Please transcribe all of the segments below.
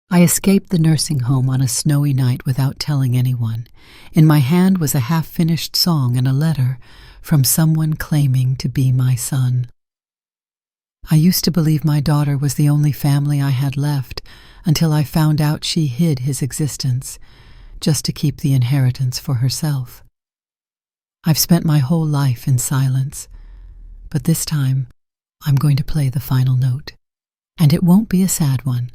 I escaped the nursing home on a snowy night without telling anyone. In my hand was a half-finished song and a letter from someone claiming to be my son. I used to believe my daughter was the only family I had left until I found out she hid his existence just to keep the inheritance for herself. I've spent my whole life in silence, but this time I'm going to play the final note. And it won't be a sad one.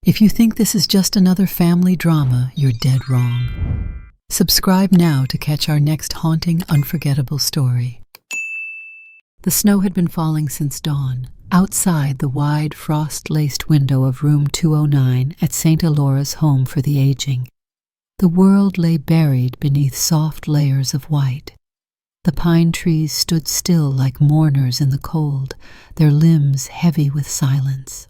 If you think this is just another family drama, you're dead wrong. Subscribe now to catch our next haunting, unforgettable story. The snow had been falling since dawn. Outside the wide, frost-laced window of room 209 at St. Alora's Home for the Aging, the world lay buried beneath soft layers of white. The pine trees stood still like mourners in the cold, their limbs heavy with silence.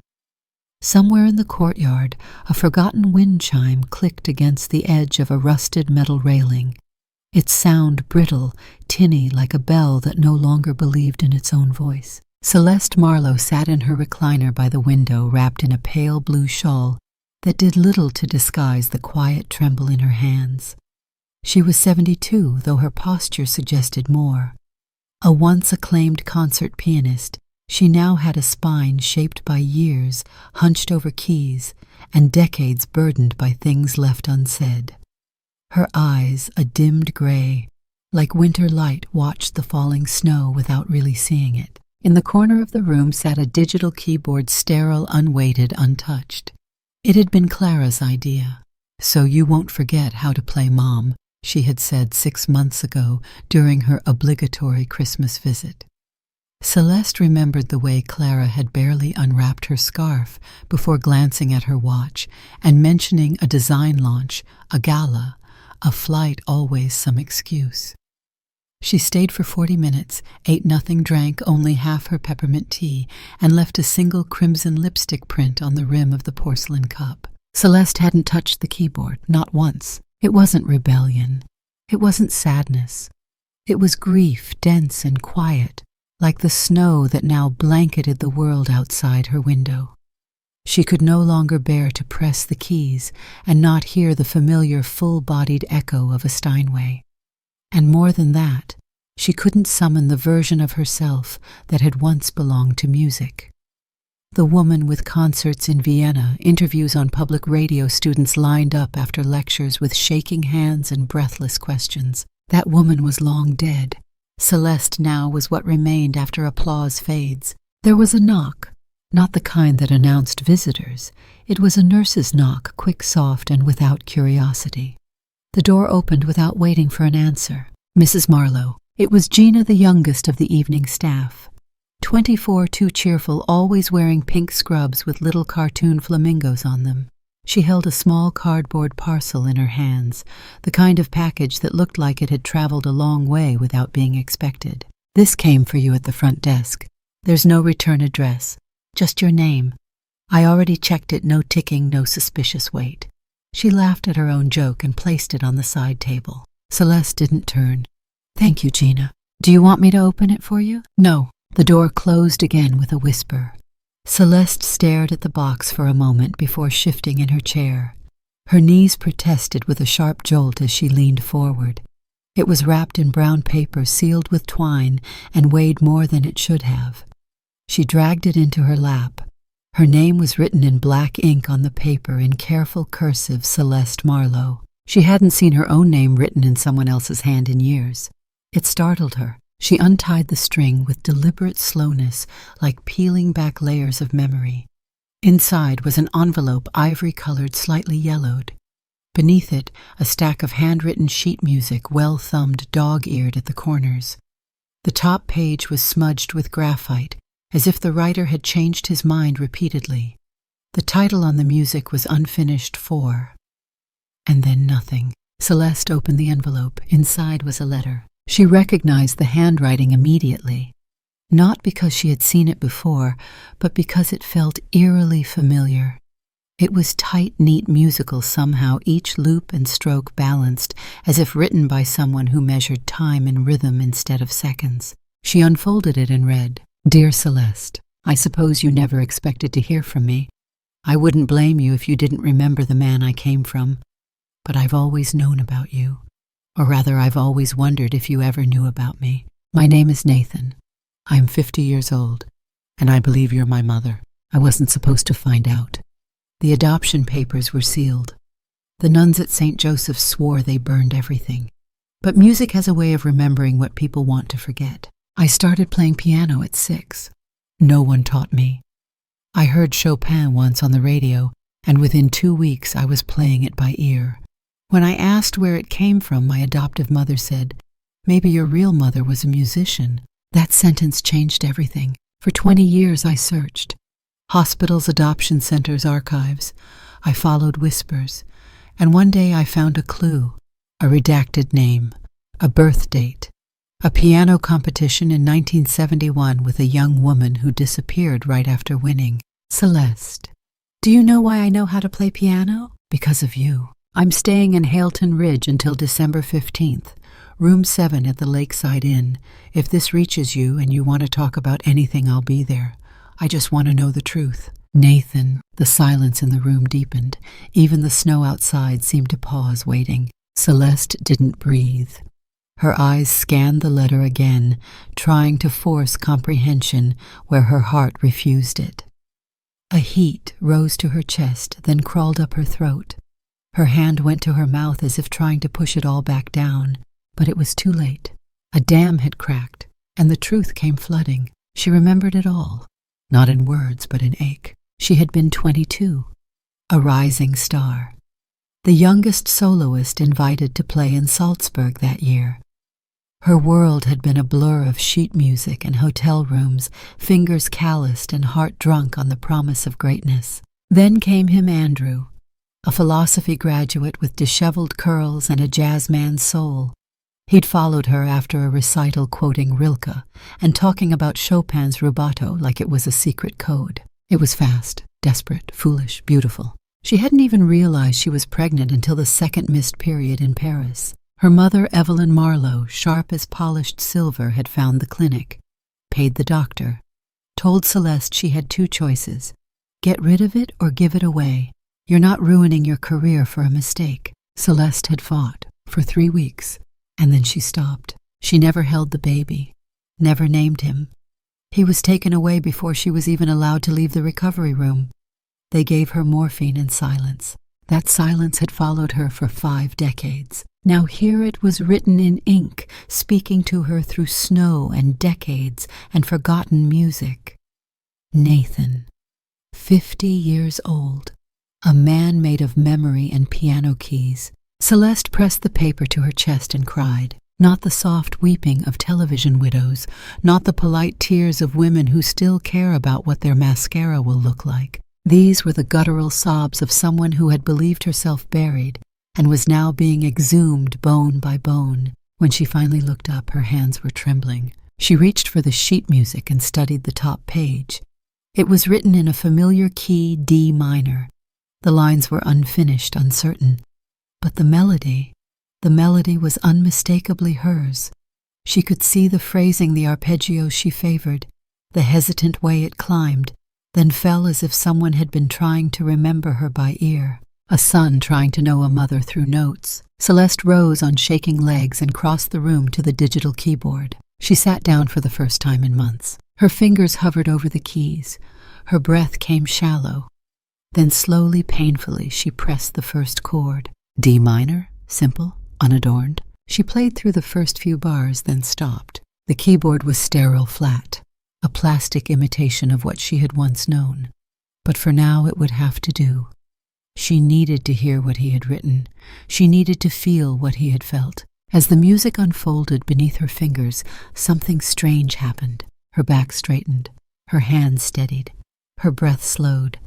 Somewhere in the courtyard, a forgotten wind chime clicked against the edge of a rusted metal railing, its sound brittle, tinny like a bell that no longer believed in its own voice. Celeste Marlowe sat in her recliner by the window, wrapped in a pale blue shawl that did little to disguise the quiet tremble in her hands. She was 72, though her posture suggested more. A once acclaimed concert pianist, she now had a spine shaped by years, hunched over keys, and decades burdened by things left unsaid. Her eyes, a dimmed gray, like winter light, watched the falling snow without really seeing it. In the corner of the room sat a digital keyboard, sterile, unweighted, untouched. It had been Clara's idea. "So you won't forget how to play Mom," she had said 6 months ago during her obligatory Christmas visit. Celeste remembered the way Clara had barely unwrapped her scarf before glancing at her watch and mentioning a design launch, a gala, a flight, always some excuse. She stayed for 40 minutes, ate nothing, drank only half her peppermint tea, and left a single crimson lipstick print on the rim of the porcelain cup. Celeste hadn't touched the keyboard, not once. It wasn't rebellion. It wasn't sadness. It was grief, dense and quiet, like the snow that now blanketed the world outside her window. She could no longer bear to press the keys and not hear the familiar full-bodied echo of a Steinway. And more than that, she couldn't summon the version of herself that had once belonged to music. The woman with concerts in Vienna, interviews on public radio, students lined up after lectures with shaking hands and breathless questions. That woman was long dead. Celeste now was what remained after applause fades. There was a knock, not the kind that announced visitors. It was a nurse's knock, quick, soft, and without curiosity. The door opened without waiting for an answer. "Mrs. Marlowe." It was Gina, the youngest of the evening staff. 24, too cheerful, always wearing pink scrubs with little cartoon flamingos on them. She held a small cardboard parcel in her hands, the kind of package that looked like it had traveled a long way without being expected. "This came for you at the front desk. There's no return address, just your name. I already checked it, no ticking, no suspicious weight." She laughed at her own joke and placed it on the side table. Celeste didn't turn. "Thank you, Gina. Do you want me to open it for you?" "No." The door closed again with a whisper. Celeste stared at the box for a moment before shifting in her chair. Her knees protested with a sharp jolt as she leaned forward. It was wrapped in brown paper, sealed with twine, and weighed more than it should have. She dragged it into her lap. Her name was written in black ink on the paper in careful cursive, Celeste Marlowe. She hadn't seen her own name written in someone else's hand in years. It startled her. She untied the string with deliberate slowness, like peeling back layers of memory. Inside was an envelope, ivory-colored, slightly yellowed. Beneath it, a stack of handwritten sheet music, well-thumbed, dog-eared at the corners. The top page was smudged with graphite, as if the writer had changed his mind repeatedly. The title on the music was Unfinished 4. And then nothing. Celeste opened the envelope. Inside was a letter. She recognized the handwriting immediately, not because she had seen it before, but because it felt eerily familiar. It was tight, neat, musical somehow, each loop and stroke balanced, as if written by someone who measured time in rhythm instead of seconds. She unfolded it and read, "Dear Celeste, I suppose you never expected to hear from me. I wouldn't blame you if you didn't remember the man I came from, but I've always known about you. Or rather, I've always wondered if you ever knew about me. My name is Nathan. I'm 50 years old, and I believe you're my mother. I wasn't supposed to find out. The adoption papers were sealed. The nuns at St. Joseph's swore they burned everything. But music has a way of remembering what people want to forget. I started playing piano at 6. No one taught me. I heard Chopin once on the radio, and within 2 weeks I was playing it by ear. When I asked where it came from, my adoptive mother said, "Maybe your real mother was a musician." That sentence changed everything. For 20 years I searched. Hospitals, adoption centers, archives. I followed whispers, and one day I found a clue, a redacted name, a birth date, a piano competition in 1971 with a young woman who disappeared right after winning. Celeste. Do you know why I know how to play piano? Because of you. I'm staying in Halton Ridge until December 15th, room 7 at the Lakeside Inn. If this reaches you and you want to talk about anything, I'll be there. I just want to know the truth. Nathan. The silence in the room deepened. Even the snow outside seemed to pause, waiting. Celeste didn't breathe. Her eyes scanned the letter again, trying to force comprehension where her heart refused it. A heat rose to her chest, then crawled up her throat. Her hand went to her mouth as if trying to push it all back down, but it was too late. A dam had cracked, and the truth came flooding. She remembered it all, not in words but in ache. She had been 22, a rising star, the youngest soloist invited to play in Salzburg that year. Her world had been a blur of sheet music and hotel rooms, fingers calloused and heart drunk on the promise of greatness. Then came him Andrew, a philosophy graduate with disheveled curls and a jazz man's soul. He'd followed her after a recital quoting Rilke and talking about Chopin's rubato like it was a secret code. It was fast, desperate, foolish, beautiful. She hadn't even realized she was pregnant until the second missed period in Paris. Her mother, Evelyn Marlowe, sharp as polished silver, had found the clinic, paid the doctor, told Celeste she had 2 choices: get rid of it or give it away. You're not ruining your career for a mistake. Celeste had fought for 3 weeks, and then she stopped. She never held the baby, never named him. He was taken away before she was even allowed to leave the recovery room. They gave her morphine in silence. That silence had followed her for 5 decades. Now here it was written in ink, speaking to her through snow and decades and forgotten music. Nathan, 50 years old, a man made of memory and piano keys. Celeste pressed the paper to her chest and cried. Not the soft weeping of television widows, not the polite tears of women who still care about what their mascara will look like. These were the guttural sobs of someone who had believed herself buried and was now being exhumed bone by bone. When she finally looked up, her hands were trembling. She reached for the sheet music and studied the top page. It was written in a familiar key, D minor. The lines were unfinished, uncertain. But the melody was unmistakably hers. She could see the phrasing, the arpeggios she favored, the hesitant way it climbed, then fell as if someone had been trying to remember her by ear. A son trying to know a mother through notes. Celeste rose on shaking legs and crossed the room to the digital keyboard. She sat down for the first time in months. Her fingers hovered over the keys. Her breath came shallow. Then slowly, painfully, she pressed the first chord. D minor, simple, unadorned. She played through the first few bars, then stopped. The keyboard was sterile flat, a plastic imitation of what she had once known. But for now it would have to do. She needed to hear what he had written. She needed to feel what he had felt. As the music unfolded beneath her fingers, something strange happened. Her back straightened, her hands steadied, her breath slowed,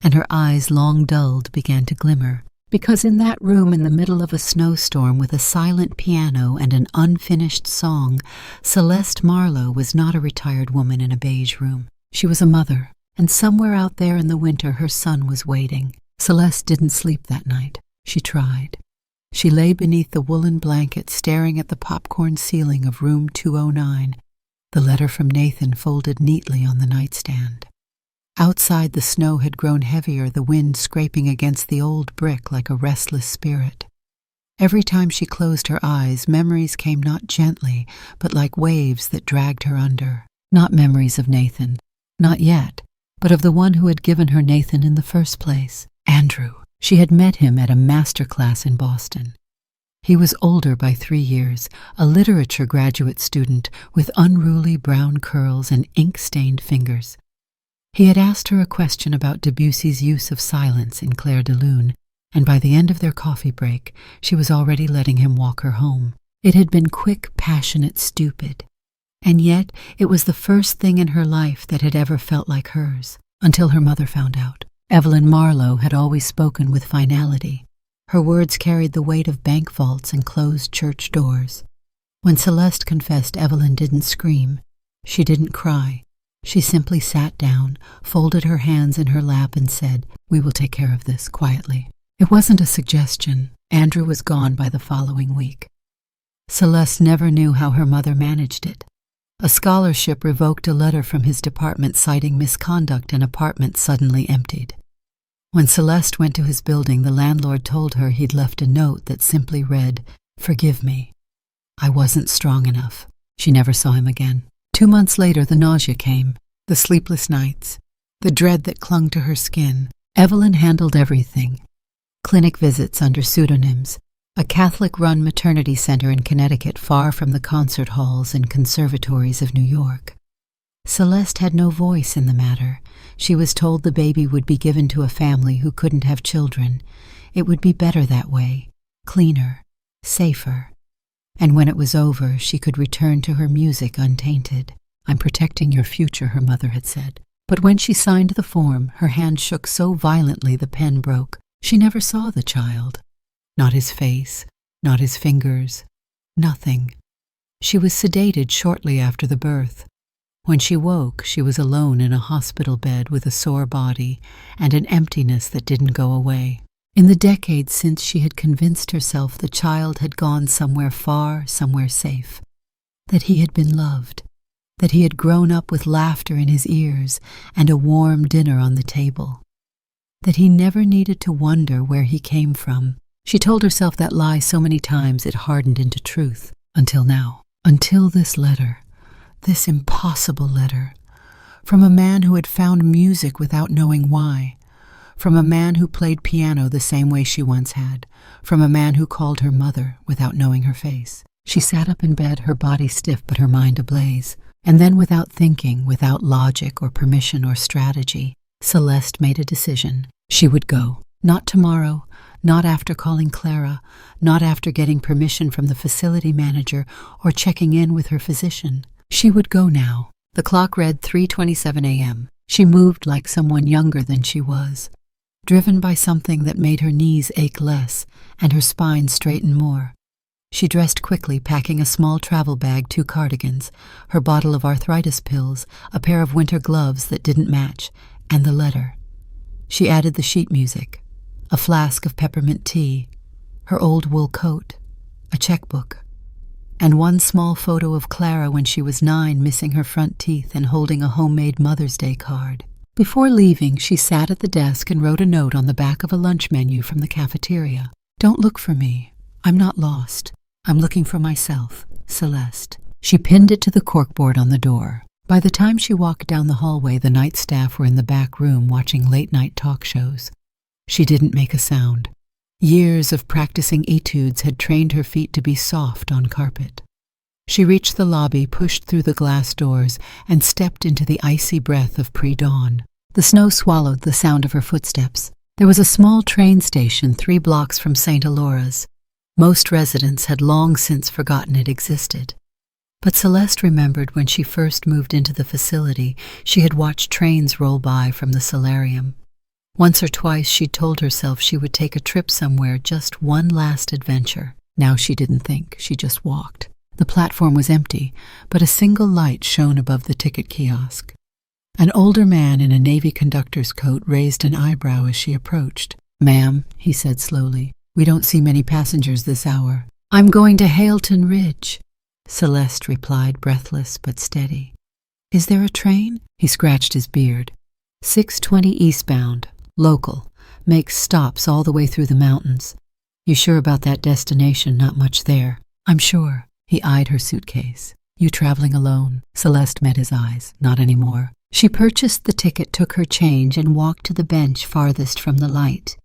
and her eyes, long dulled, began to glimmer. Because in that room, in the middle of a snowstorm with a silent piano and an unfinished song, Celeste Marlowe was not a retired woman in a beige room. She was a mother, and somewhere out there in the winter her son was waiting. Celeste didn't sleep that night. She tried. She lay beneath the woolen blanket, staring at the popcorn ceiling of room 209, the letter from Nathan folded neatly on the nightstand. Outside, the snow had grown heavier, the wind scraping against the old brick like a restless spirit. Every time she closed her eyes, memories came not gently, but like waves that dragged her under. Not memories of Nathan, not yet, but of the one who had given her Nathan in the first place, Andrew. She had met him at a master class in Boston. He was older by 3 years, a literature graduate student with unruly brown curls and ink-stained fingers. He had asked her a question about Debussy's use of silence in Clair de Lune, and by the end of their coffee break, she was already letting him walk her home. It had been quick, passionate, stupid. And yet, it was the first thing in her life that had ever felt like hers, until her mother found out. Evelyn Marlowe had always spoken with finality. Her words carried the weight of bank vaults and closed church doors. When Celeste confessed, Evelyn didn't scream. She didn't cry. She simply sat down, folded her hands in her lap, and said, "We will take care of this," quietly. It wasn't a suggestion. Andrew was gone by the following week. Celeste never knew how her mother managed it. A scholarship revoked a letter from his department citing misconduct, and apartment suddenly emptied. When Celeste went to his building, the landlord told her he'd left a note that simply read, "Forgive me. I wasn't strong enough." She never saw him again. 2 months later, the nausea came, the sleepless nights, the dread that clung to her skin. Evelyn handled everything. Clinic visits under pseudonyms, a Catholic-run maternity center in Connecticut far from the concert halls and conservatories of New York. Celeste had no voice in the matter. She was told the baby would be given to a family who couldn't have children. It would be better that way, cleaner, safer. And when it was over, she could return to her music untainted. "I'm protecting your future," her mother had said. But when she signed the form, her hand shook so violently the pen broke. She never saw the child. Not his face, not his fingers, nothing. She was sedated shortly after the birth. When she woke, she was alone in a hospital bed with a sore body and an emptiness that didn't go away. In the decades since, she had convinced herself the child had gone somewhere far, somewhere safe, that he had been loved, that he had grown up with laughter in his ears and a warm dinner on the table, that he never needed to wonder where he came from. She told herself that lie so many times it hardened into truth, until now, until this letter, this impossible letter, from a man who had found music without knowing why, from a man who played piano the same way she once had, from a man who called her mother without knowing her face. She sat up in bed, her body stiff but her mind ablaze, and then without thinking, without logic or permission or strategy, Celeste made a decision. She would go. Not tomorrow, not after calling Clara, not after getting permission from the facility manager or checking in with her physician. She would go now. The clock read 3:27 a.m. She moved like someone younger than she was, driven by something that made her knees ache less and her spine straighten more. She dressed quickly, packing a small travel bag, 2 cardigans, her bottle of arthritis pills, a pair of winter gloves that didn't match, and the letter. She added the sheet music, a flask of peppermint tea, her old wool coat, a checkbook, and one small photo of Clara when she was 9, missing her front teeth and holding a homemade Mother's Day card. Before leaving, she sat at the desk and wrote a note on the back of a lunch menu from the cafeteria. "Don't look for me. I'm not lost. I'm looking for myself, Celeste." She pinned it to the corkboard on the door. By the time she walked down the hallway, the night staff were in the back room watching late-night talk shows. She didn't make a sound. Years of practicing etudes had trained her feet to be soft on carpet. She reached the lobby, pushed through the glass doors, and stepped into the icy breath of pre-dawn. The snow swallowed the sound of her footsteps. There was a small train station 3 blocks from St. Alora's. Most residents had long since forgotten it existed. But Celeste remembered when she first moved into the facility, she had watched trains roll by from the solarium. Once or twice she'd told herself she would take a trip somewhere, just one last adventure. Now she didn't think, she just walked. The platform was empty, but a single light shone above the ticket kiosk. An older man in a Navy conductor's coat raised an eyebrow as she approached. "Ma'am," he said slowly, "we don't see many passengers this hour." "I'm going to Hailton Ridge," Celeste replied, breathless but steady. "Is there a train?" He scratched his beard. 620 eastbound, local, makes stops all the way through the mountains. You sure about that destination? Not much there. I'm sure. He eyed her suitcase. You traveling alone? Celeste met his eyes. Not anymore. She purchased the ticket, took her change, and walked to the bench farthest from the light.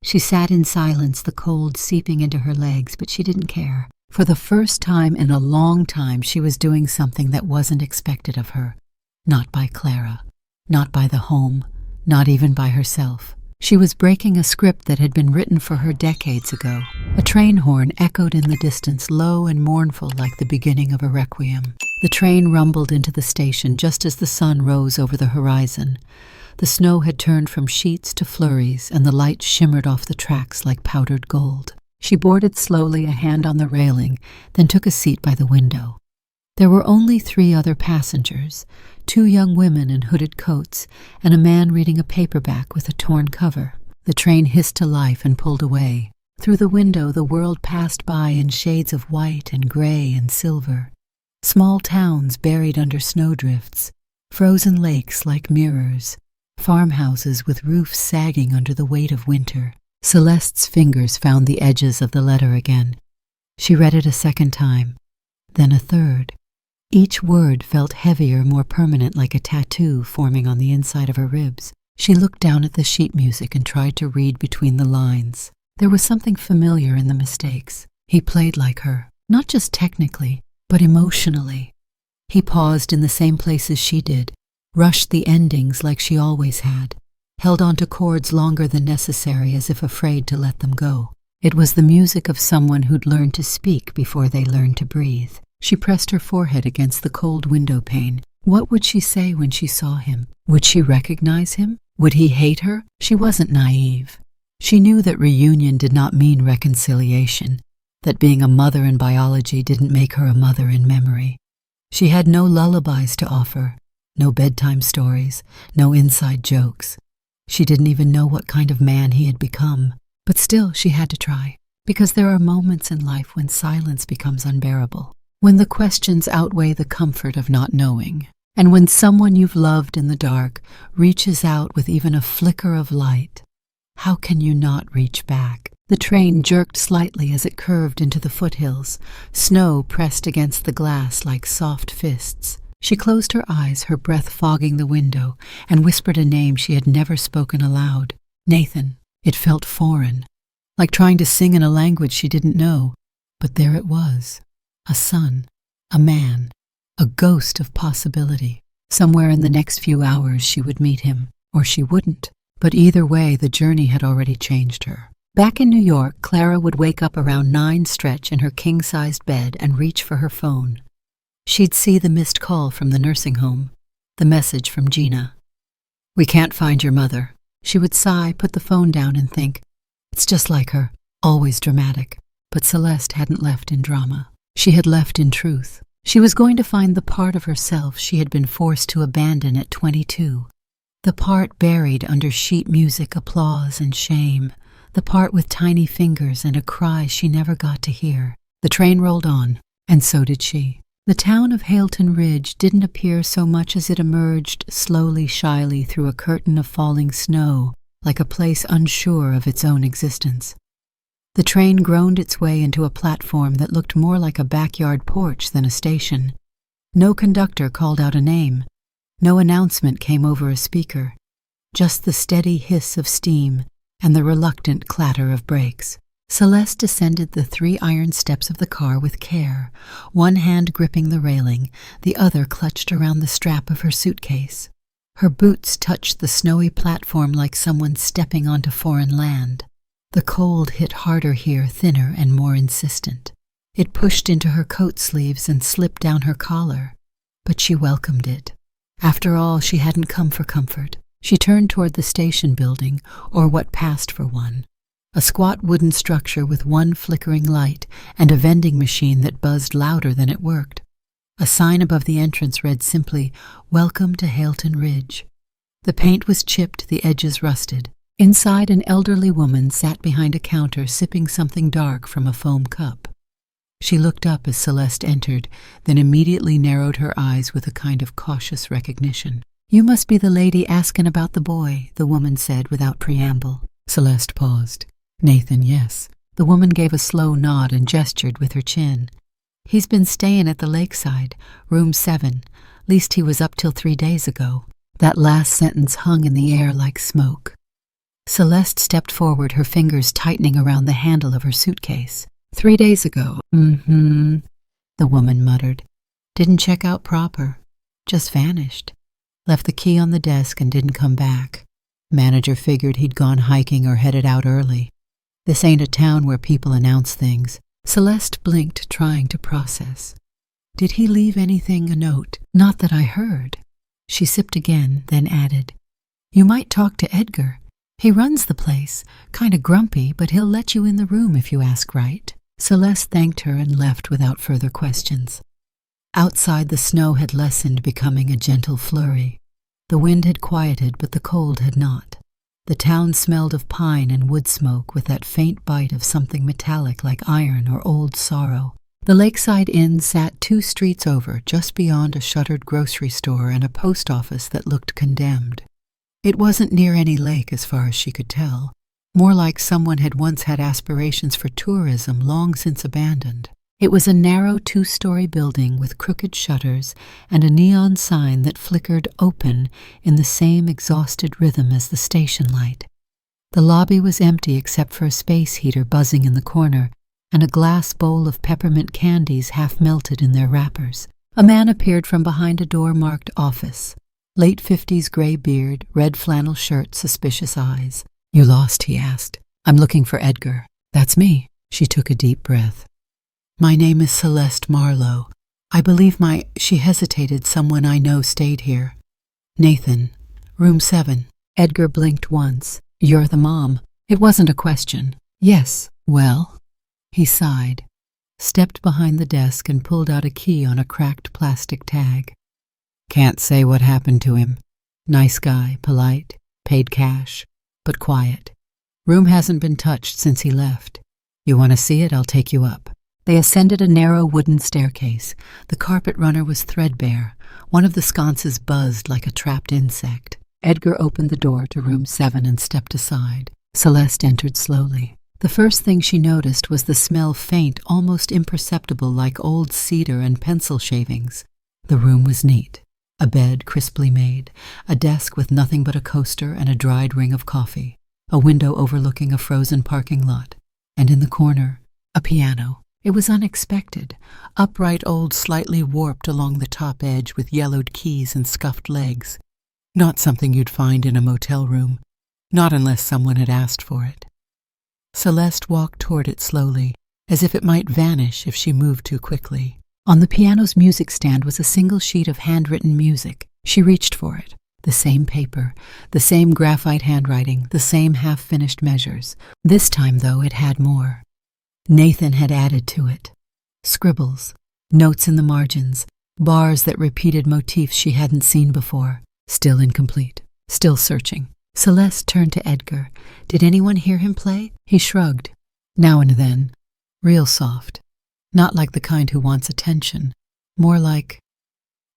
She sat in silence, the cold seeping into her legs, but she didn't care. For the first time in a long time, she was doing something that wasn't expected of her. Not by Clara. Not by the home. Not even by herself. She was breaking a script that had been written for her decades ago. A train horn echoed in the distance, low and mournful like the beginning of a requiem. The train rumbled into the station just as the sun rose over the horizon. The snow had turned from sheets to flurries, and the light shimmered off the tracks like powdered gold. She boarded slowly, a hand on the railing, then took a seat by the window. There were only 3 other passengers, 2 young women in hooded coats, and a man reading a paperback with a torn cover. The train hissed to life and pulled away. Through the window, the world passed by in shades of white and gray and silver. Small towns buried under snowdrifts, frozen lakes like mirrors, farmhouses with roofs sagging under the weight of winter. Celeste's fingers found the edges of the letter again. She read it a second time, then a third. Each word felt heavier, more permanent, like a tattoo forming on the inside of her ribs. She looked down at the sheet music and tried to read between the lines. There was something familiar in the mistakes. He played like her, not just technically, but emotionally. He paused in the same places she did, rushed the endings like she always had, held on to chords longer than necessary as if afraid to let them go. It was the music of someone who'd learned to speak before they learned to breathe. She pressed her forehead against the cold window pane. What would she say when she saw him? Would she recognize him? Would he hate her? She wasn't naive. She knew that reunion did not mean reconciliation, that being a mother in biology didn't make her a mother in memory. She had no lullabies to offer, no bedtime stories, no inside jokes. She didn't even know what kind of man he had become. But still, she had to try, because there are moments in life when silence becomes unbearable. When the questions outweigh the comfort of not knowing, and when someone you've loved in the dark reaches out with even a flicker of light, how can you not reach back? The train jerked slightly as it curved into the foothills. Snow pressed against the glass like soft fists. She closed her eyes, her breath fogging the window, and whispered a name she had never spoken aloud. Nathan. It felt foreign, like trying to sing in a language she didn't know. But there it was. A son, a man, a ghost of possibility. Somewhere in the next few hours she would meet him, or she wouldn't. But either way, the journey had already changed her. Back in New York, Clara would wake up around 9 stretch in her king-sized bed and reach for her phone. She'd see the missed call from the nursing home, the message from Gina. "We can't find your mother." She would sigh, put the phone down, and think, it's just like her, always dramatic. But Celeste hadn't left in drama. She had left in truth. She was going to find the part of herself she had been forced to abandon at 22. The part buried under sheet music, applause, and shame. The part with tiny fingers and a cry she never got to hear. The train rolled on, and so did she. The town of Hailton Ridge didn't appear so much as it emerged slowly, shyly through a curtain of falling snow, like a place unsure of its own existence. The train groaned its way into a platform that looked more like a backyard porch than a station. No conductor called out a name. No announcement came over a speaker. Just the steady hiss of steam and the reluctant clatter of brakes. Celeste descended the 3 iron steps of the car with care, one hand gripping the railing, the other clutched around the strap of her suitcase. Her boots touched the snowy platform like someone stepping onto foreign land. The cold hit harder here, thinner and more insistent. It pushed into her coat sleeves and slipped down her collar, but she welcomed it. After all, she hadn't come for comfort. She turned toward the station building, or what passed for one. A squat wooden structure with one flickering light and a vending machine that buzzed louder than it worked. A sign above the entrance read simply, "Welcome to Hailton Ridge." The paint was chipped, the edges rusted. Inside, an elderly woman sat behind a counter sipping something dark from a foam cup. She looked up as Celeste entered, then immediately narrowed her eyes with a kind of cautious recognition. "You must be the lady askin' about the boy," the woman said without preamble. Celeste paused. "Nathan, yes." The woman gave a slow nod and gestured with her chin. "He's been stayin' at the lakeside, room 7. Least he was up till 3 days ago." That last sentence hung in the air like smoke. Celeste stepped forward, her fingers tightening around the handle of her suitcase. 3 days ago, the woman muttered. "Didn't check out proper. Just vanished. Left the key on the desk and didn't come back. Manager figured he'd gone hiking or headed out early. This ain't a town where people announce things." Celeste blinked, trying to process. "Did he leave anything, a note?" "Not that I heard." She sipped again, then added, "You might talk to Edgar. He runs the place, kinda grumpy, but he'll let you in the room if you ask right." Celeste thanked her and left without further questions. Outside, the snow had lessened, becoming a gentle flurry. The wind had quieted, but the cold had not. The town smelled of pine and wood smoke, with that faint bite of something metallic like iron or old sorrow. The Lakeside Inn sat 2 streets over, just beyond a shuttered grocery store and a post office that looked condemned. It wasn't near any lake as far as she could tell, more like someone had once had aspirations for tourism long since abandoned. It was a narrow 2-story building with crooked shutters and a neon sign that flickered open in the same exhausted rhythm as the station light. The lobby was empty except for a space heater buzzing in the corner and a glass bowl of peppermint candies half melted in their wrappers. A man appeared from behind a door marked "Office." Late 50s gray beard, red flannel shirt, suspicious eyes. "You lost?" he asked. "I'm looking for Edgar." "That's me." She took a deep breath. "My name is Celeste Marlowe. I believe She hesitated. "Someone I know stayed here." "Nathan, room 7. Edgar blinked once. "You're the mom." It wasn't a question. "Yes." "Well?" He sighed, stepped behind the desk and pulled out a key on a cracked plastic tag. "Can't say what happened to him. Nice guy, polite, paid cash, but quiet. Room hasn't been touched since he left. You want to see it? I'll take you up." They ascended a narrow wooden staircase. The carpet runner was threadbare. One of the sconces buzzed like a trapped insect. Edgar opened the door to room 7 and stepped aside. Celeste entered slowly. The first thing she noticed was the smell, faint, almost imperceptible, like old cedar and pencil shavings. The room was neat. A bed crisply made, a desk with nothing but a coaster and a dried ring of coffee, a window overlooking a frozen parking lot, and in the corner, a piano. It was unexpected, upright, old, slightly warped along the top edge with yellowed keys and scuffed legs. Not something you'd find in a motel room, not unless someone had asked for it. Celeste walked toward it slowly, as if it might vanish if she moved too quickly. On the piano's music stand was a single sheet of handwritten music. She reached for it. The same paper, the same graphite handwriting, the same half-finished measures. This time, though, it had more. Nathan had added to it. Scribbles, notes in the margins, bars that repeated motifs she hadn't seen before. Still incomplete, still searching. Celeste turned to Edgar. Did anyone hear him play? He shrugged. Now and then. Real soft. Not like the kind who wants attention. More like,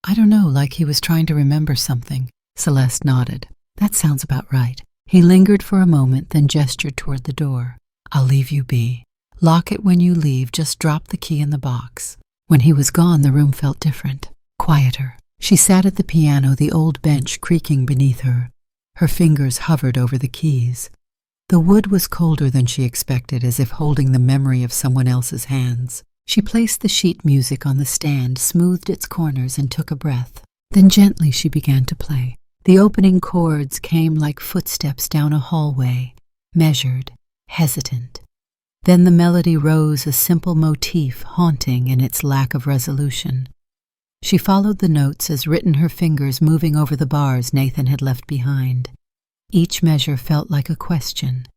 I don't know, like he was trying to remember something. Celeste nodded. That sounds about right. He lingered for a moment, then gestured toward the door. I'll leave you be. Lock it when you leave, just drop the key in the box. When he was gone, the room felt different. Quieter. She sat at the piano, the old bench creaking beneath her. Her fingers hovered over the keys. The wood was colder than she expected, as if holding the memory of someone else's hands. She placed the sheet music on the stand, smoothed its corners, and took a breath. Then gently she began to play. The opening chords came like footsteps down a hallway, measured, hesitant. Then the melody rose, a simple motif, haunting in its lack of resolution. She followed the notes as written, her fingers moving over the bars Nathan had left behind. Each measure felt like a question,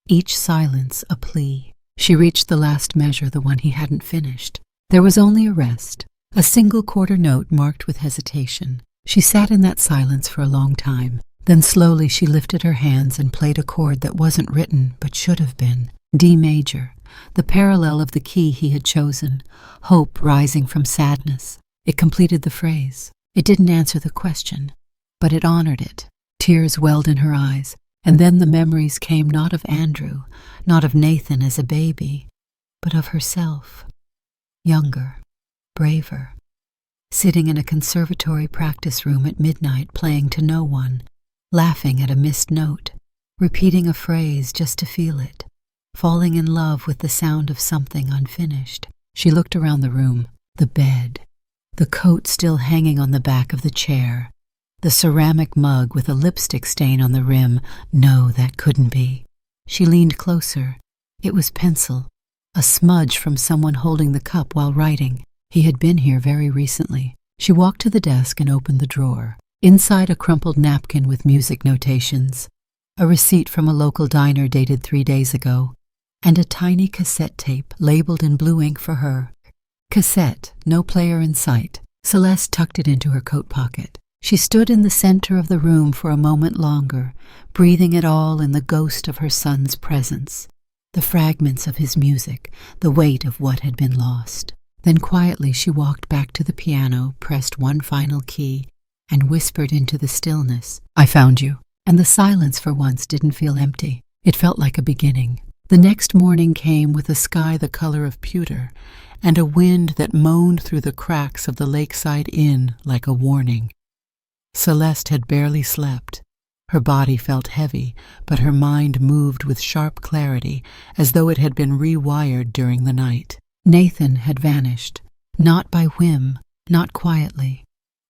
each silence a plea. She reached the last measure, the one he hadn't finished. There was only a rest, a single quarter note marked with hesitation. She sat in that silence for a long time. Then slowly she lifted her hands and played a chord that wasn't written but should have been. D major, the parallel of the key he had chosen, hope rising from sadness. It completed the phrase. It didn't answer the question. but it honored it. Tears welled in her eyes, and then the memories came not of Andrew, not of Nathan as a baby, but of herself, younger, braver, sitting in a conservatory practice room at midnight playing to no one, laughing at a missed note, repeating a phrase just to feel it, falling in love with the sound of something unfinished. She looked around the room, the bed, the coat still hanging on the back of the chair, the ceramic mug with a lipstick stain on the rim. No, that couldn't be. She leaned closer. It was pencil, a smudge from someone holding the cup while writing. He had been here very recently. She walked to the desk and opened the drawer. Inside, a crumpled napkin with music notations, a receipt from a local diner dated 3 days ago, and a tiny cassette tape labeled in blue ink for her. Cassette, no player in sight. Celeste tucked it into her coat pocket. She stood in the center of the room for a moment longer, breathing it all in the ghost of her son's presence, the fragments of his music, the weight of what had been lost. Then quietly she walked back to the piano, pressed one final key, and whispered into the stillness, "I found you." And the silence for once didn't feel empty. It felt like a beginning. The next morning came with a sky the color of pewter, and a wind that moaned through the cracks of the lakeside inn like a warning. Celeste had barely slept. Her body felt heavy, but her mind moved with sharp clarity, as though it had been rewired during the night. Nathan had vanished, not by whim, not quietly.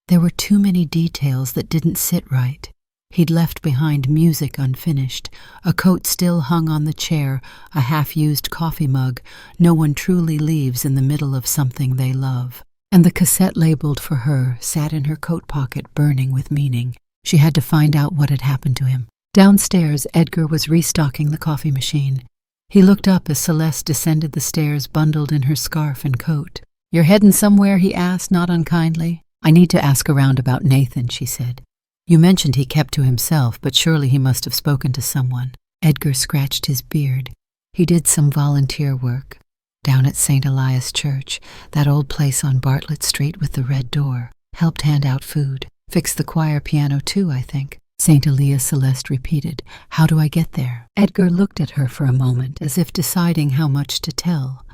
There were too many details that didn't sit right. He'd left behind music unfinished, a coat still hung on the chair, a half-used coffee mug. No one truly leaves in the middle of something they love. And the cassette labeled for her sat in her coat pocket, burning with meaning. She had to find out what had happened to him. Downstairs, Edgar was restocking the coffee machine. He looked up as Celeste descended the stairs, bundled in her scarf and coat. "You're heading somewhere?" he asked, not unkindly. "I need to ask around about Nathan," she said. "You mentioned he kept to himself, but surely he must have spoken to someone." Edgar scratched his beard. He did some volunteer work down at St. Elias Church, that old place on Bartlett Street with the red door. Helped hand out food. Fixed the choir piano too, I think. St. Elias, Celeste repeated. "How do I get there?" Edgar looked at her for a moment, as if deciding how much to tell.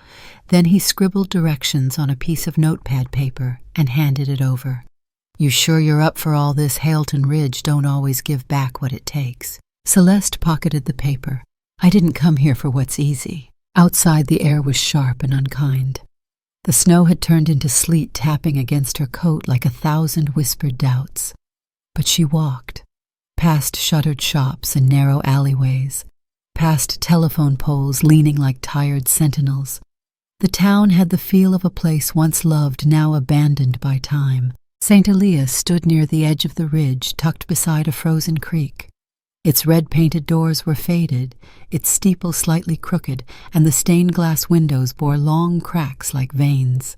Then he scribbled directions on a piece of notepad paper and handed it over. "You sure you're up for all this? Hailton Ridge don't always give back what it takes." Celeste pocketed the paper. "I didn't come here for what's easy." Outside, the air was sharp and unkind. The snow had turned into sleet, tapping against her coat like 1,000 whispered doubts. But she walked, past shuttered shops and narrow alleyways, past telephone poles leaning like tired sentinels. The town had the feel of a place once loved, now abandoned by time. St. Elias stood near the edge of the ridge, tucked beside a frozen creek. Its red-painted doors were faded, its steeple slightly crooked, and the stained-glass windows bore long cracks like veins.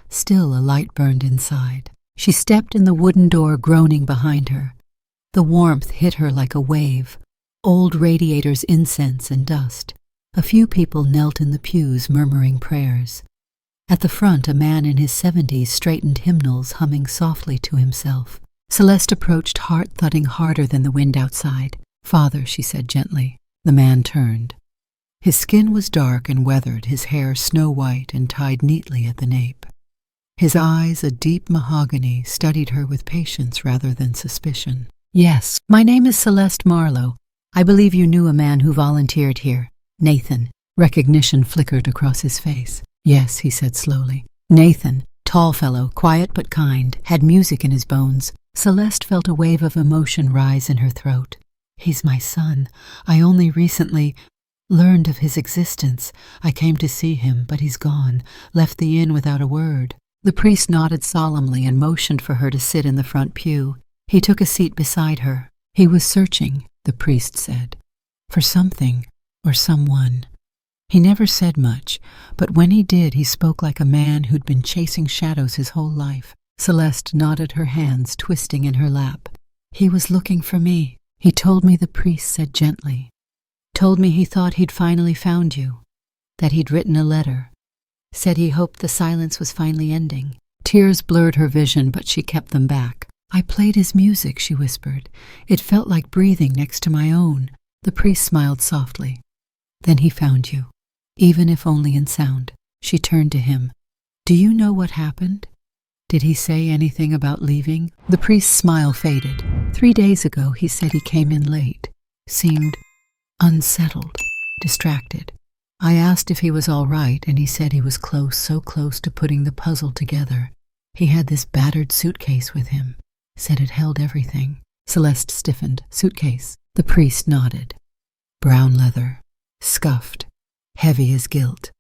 Still a light burned inside. She stepped in the wooden door, groaning behind her. The warmth hit her like a wave. Old radiators, incense, and dust. A few people knelt in the pews, murmuring prayers. At the front, a man in his 70s straightened hymnals, humming softly to himself. Celeste approached, heart thudding harder than the wind outside. "Father," she said gently. The man turned. His skin was dark and weathered, his hair snow-white and tied neatly at the nape. His eyes, a deep mahogany, studied her with patience rather than suspicion. "Yes, my name is Celeste Marlowe. I believe you knew a man who volunteered here. Nathan." Recognition flickered across his face. "Yes," he said slowly. "Nathan, tall fellow, quiet but kind, had music in his bones." Celeste felt a wave of emotion rise in her throat. "He's my son. I only recently learned of his existence. I came to see him, but he's gone, left the inn without a word." The priest nodded solemnly and motioned for her to sit in the front pew. He took a seat beside her. "He was searching," the priest said, "for something or someone. He never said much, but when he did, he spoke like a man who'd been chasing shadows his whole life." Celeste nodded, her hands twisting in her lap. "He was looking for me. He told me," the priest said gently. "Told me he thought he'd finally found you, that he'd written a letter. Said he hoped the silence was finally ending." Tears blurred her vision, but she kept them back. I played his music, she whispered. It felt like breathing next to my own. The priest smiled softly. Then he found you, even if only in sound. She turned to him. Do you know what happened? Did he say anything about leaving? The priest's smile faded. 3 days ago, he said he came in late, seemed unsettled, distracted. I asked if he was all right, and he said he was close, so close to putting the puzzle together. He had this battered suitcase with him, said it held everything. Celeste stiffened. Suitcase. The priest nodded. Brown leather, scuffed, heavy as guilt.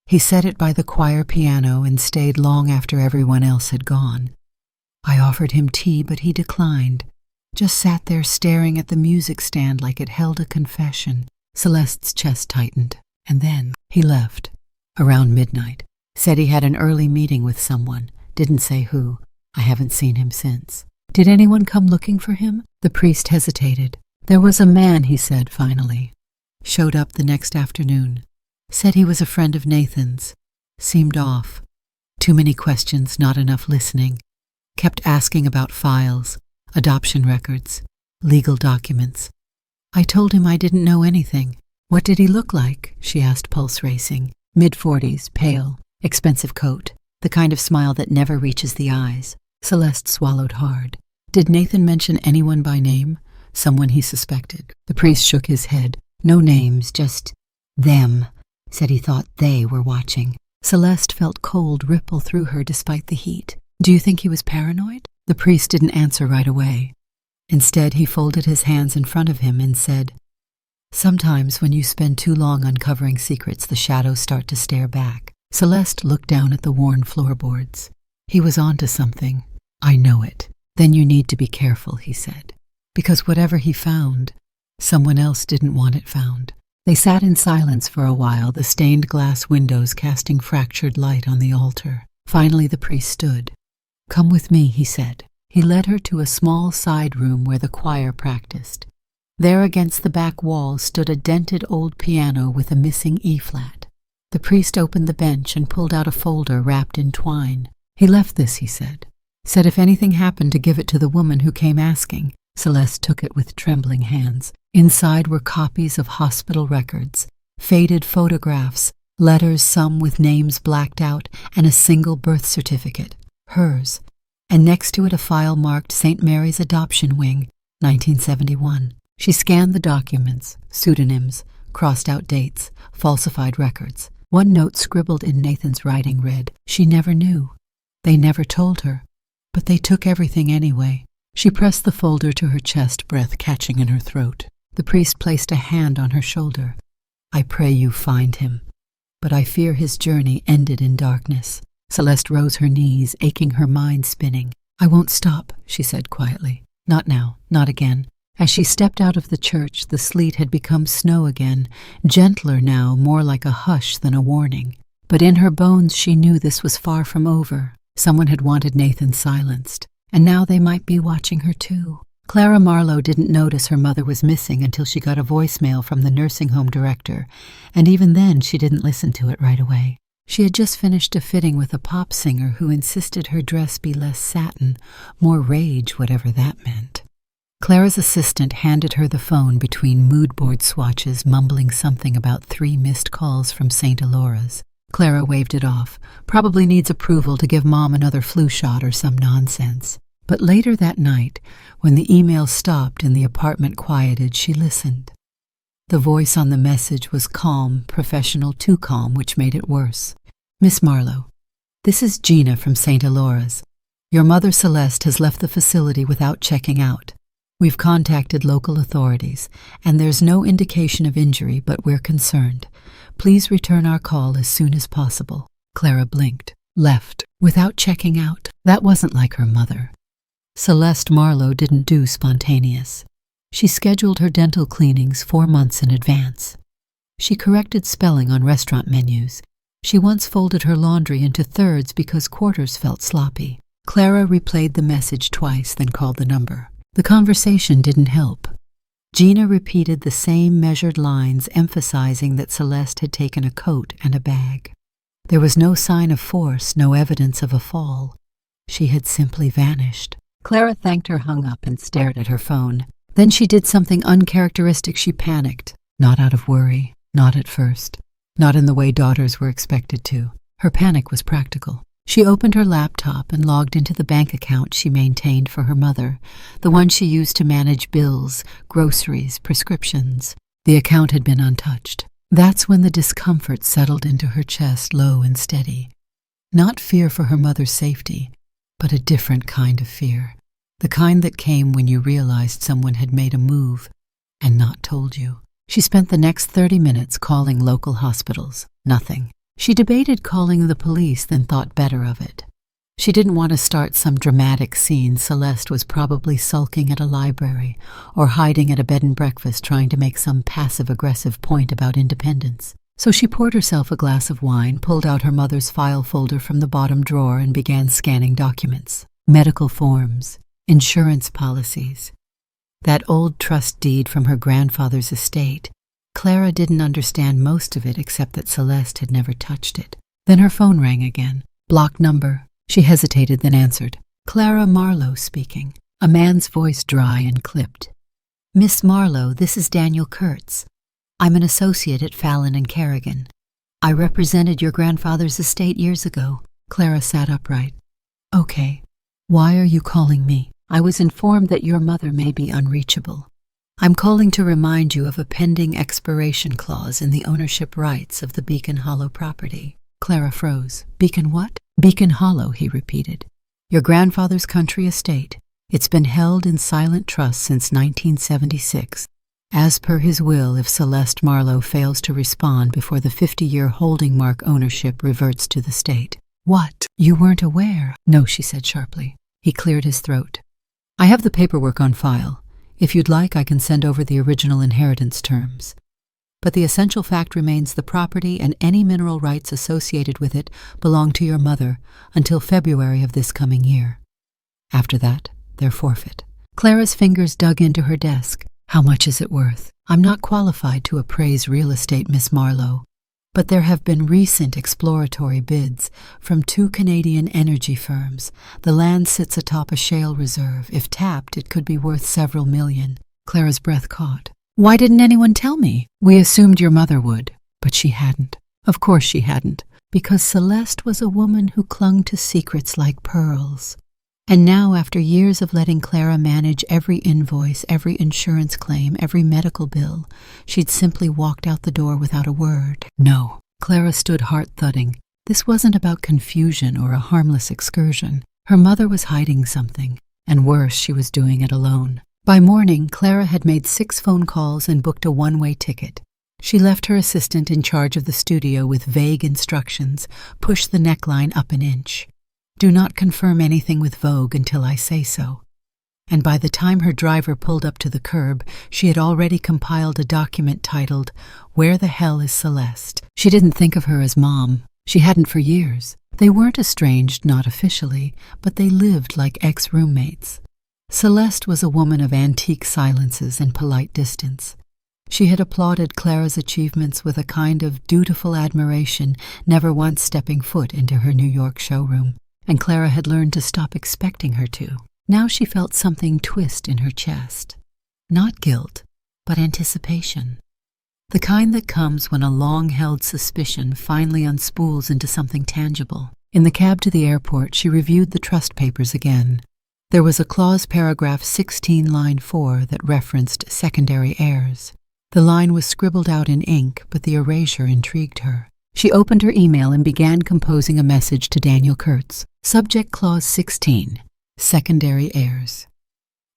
He set it by the choir piano and stayed long after everyone else had gone. I offered him tea, but he declined, just sat there staring at the music stand like it held a confession. Celeste's chest tightened. And then he left, around midnight. Said he had an early meeting with someone. Didn't say who. I haven't seen him since. Did anyone come looking for him? The priest hesitated. There was a man, he said finally. Showed up the next afternoon. Said he was a friend of Nathan's. Seemed off. Too many questions, not enough listening. Kept asking about files, adoption records, legal documents. I told him I didn't know anything. What did he look like? She asked, pulse racing. Mid-40s, pale, expensive coat, the kind of smile that never reaches the eyes. Celeste swallowed hard. Did Nathan mention anyone by name? Someone he suspected. The priest shook his head. No names, just them. Said he thought they were watching. Celeste felt cold ripple through her despite the heat. Do you think he was paranoid? The priest didn't answer right away. Instead, he folded his hands in front of him and said, Sometimes when you spend too long uncovering secrets, the shadows start to stare back. Celeste looked down at the worn floorboards. He was onto something. I know it. Then you need to be careful, he said. Because whatever he found, someone else didn't want it found. They sat in silence for a while, the stained glass windows casting fractured light on the altar. Finally the priest stood. Come with me, he said. He led her to a small side room where the choir practiced. There against the back wall stood a dented old piano with a missing E-flat. The priest opened the bench and pulled out a folder wrapped in twine. He left this, he said. Said if anything happened to give it to the woman who came asking. Celeste took it with trembling hands. Inside were copies of hospital records, faded photographs, letters, some with names blacked out, and a single birth certificate, hers, and next to it a file marked St. Mary's Adoption Wing, 1971. She scanned the documents, pseudonyms, crossed out dates, falsified records. One note scribbled in Nathan's writing read, She never knew. They never told her, but they took everything anyway. She pressed the folder to her chest, breath catching in her throat. The priest placed a hand on her shoulder. I pray you find him, but I fear his journey ended in darkness. Celeste rose her knees, aching, her mind spinning. I won't stop, she said quietly. Not now, not again. As she stepped out of the church, the sleet had become snow again, gentler now, more like a hush than a warning. But in her bones she knew this was far from over. Someone had wanted Nathan silenced, and now they might be watching her too. Clara Marlowe didn't notice her mother was missing until she got a voicemail from the nursing home director, and even then she didn't listen to it right away. She had just finished a fitting with a pop singer who insisted her dress be less satin, more rage, whatever that meant. Clara's assistant handed her the phone between mood board swatches, mumbling something about 3 missed calls from St. Alora's. Clara waved it off. Probably needs approval to give Mom another flu shot or some nonsense. But later that night, when the email stopped and the apartment quieted, she listened. The voice on the message was calm, professional, too calm, which made it worse. Miss Marlowe, this is Gina from St. Alora's. Your mother Celeste has left the facility without checking out. We've contacted local authorities, and there's no indication of injury, but we're concerned. Please return our call as soon as possible. Clara blinked, left, without checking out. That wasn't like her mother. Celeste Marlowe didn't do spontaneous. She scheduled her dental cleanings 4 months in advance. She corrected spelling on restaurant menus. She once folded her laundry into thirds because quarters felt sloppy. Clara replayed the message twice, then called the number. The conversation didn't help. Gina repeated the same measured lines, emphasizing that Celeste had taken a coat and a bag. There was no sign of force, no evidence of a fall. She had simply vanished. Clara thanked her, hung up, and stared at her phone. Then she did something uncharacteristic. She panicked. Not out of worry, not at first. Not in the way daughters were expected to. Her panic was practical. She opened her laptop and logged into the bank account she maintained for her mother, the one she used to manage bills, groceries, prescriptions. The account had been untouched. That's when the discomfort settled into her chest, low and steady. Not fear for her mother's safety, but a different kind of fear. The kind that came when you realized someone had made a move and not told you. She spent the next 30 minutes calling local hospitals. Nothing. She debated calling the police, then thought better of it. She didn't want to start some dramatic scene. Celeste was probably sulking at a library or hiding at a bed and breakfast trying to make some passive-aggressive point about independence. So she poured herself a glass of wine, pulled out her mother's file folder from the bottom drawer, and began scanning documents. Medical forms, insurance policies. That old trust deed from her grandfather's estate. Clara didn't understand most of it except that Celeste had never touched it. Then her phone rang again. Blocked number. She hesitated, then answered. Clara Marlowe speaking. A man's voice, dry and clipped. Miss Marlowe, this is Daniel Kurtz. I'm an associate at Fallon and Kerrigan. I represented your grandfather's estate years ago. Clara sat upright. Okay. Why are you calling me? I was informed that your mother may be unreachable. I'm calling to remind you of a pending expiration clause in the ownership rights of the Beacon Hollow property. Clara froze. Beacon what? Beacon Hollow, he repeated. Your grandfather's country estate. It's been held in silent trust since 1976. As per his will, if Celeste Marlowe fails to respond before the 50-year holding mark ownership reverts to the state. What? You weren't aware? No, she said sharply. He cleared his throat. I have the paperwork on file. If you'd like, I can send over the original inheritance terms. But the essential fact remains the property and any mineral rights associated with it belong to your mother until February of this coming year. After that, they're forfeit. Clara's fingers dug into her desk. How much is it worth? I'm not qualified to appraise real estate, Miss Marlowe, but there have been recent exploratory bids from 2 Canadian energy firms. The land sits atop a shale reserve. If tapped, it could be worth several million. Clara's breath caught. Why didn't anyone tell me? We assumed your mother would, but she hadn't. Of course she hadn't, because Celeste was a woman who clung to secrets like pearls. And now, after years of letting Clara manage every invoice, every insurance claim, every medical bill, she'd simply walked out the door without a word. No. Clara stood heart-thudding. This wasn't about confusion or a harmless excursion. Her mother was hiding something, and worse, she was doing it alone. By morning, Clara had made 6 phone calls and booked a one-way ticket. She left her assistant in charge of the studio with vague instructions. Push the neckline up an inch. Do not confirm anything with Vogue until I say so. And by the time her driver pulled up to the curb, she had already compiled a document titled, Where the Hell is Celeste? She didn't think of her as Mom. She hadn't for years. They weren't estranged, not officially, but they lived like ex-roommates. Celeste was a woman of antique silences and polite distance. She had applauded Clara's achievements with a kind of dutiful admiration, never once stepping foot into her New York showroom. And Clara had learned to stop expecting her to. Now she felt something twist in her chest. Not guilt, but anticipation. The kind that comes when a long-held suspicion finally unspools into something tangible. In the cab to the airport, she reviewed the trust papers again. There was a clause, paragraph 16, line 4, that referenced secondary heirs. The line was scribbled out in ink, but the erasure intrigued her. She opened her email and began composing a message to Daniel Kurtz. Subject clause 16, secondary heirs.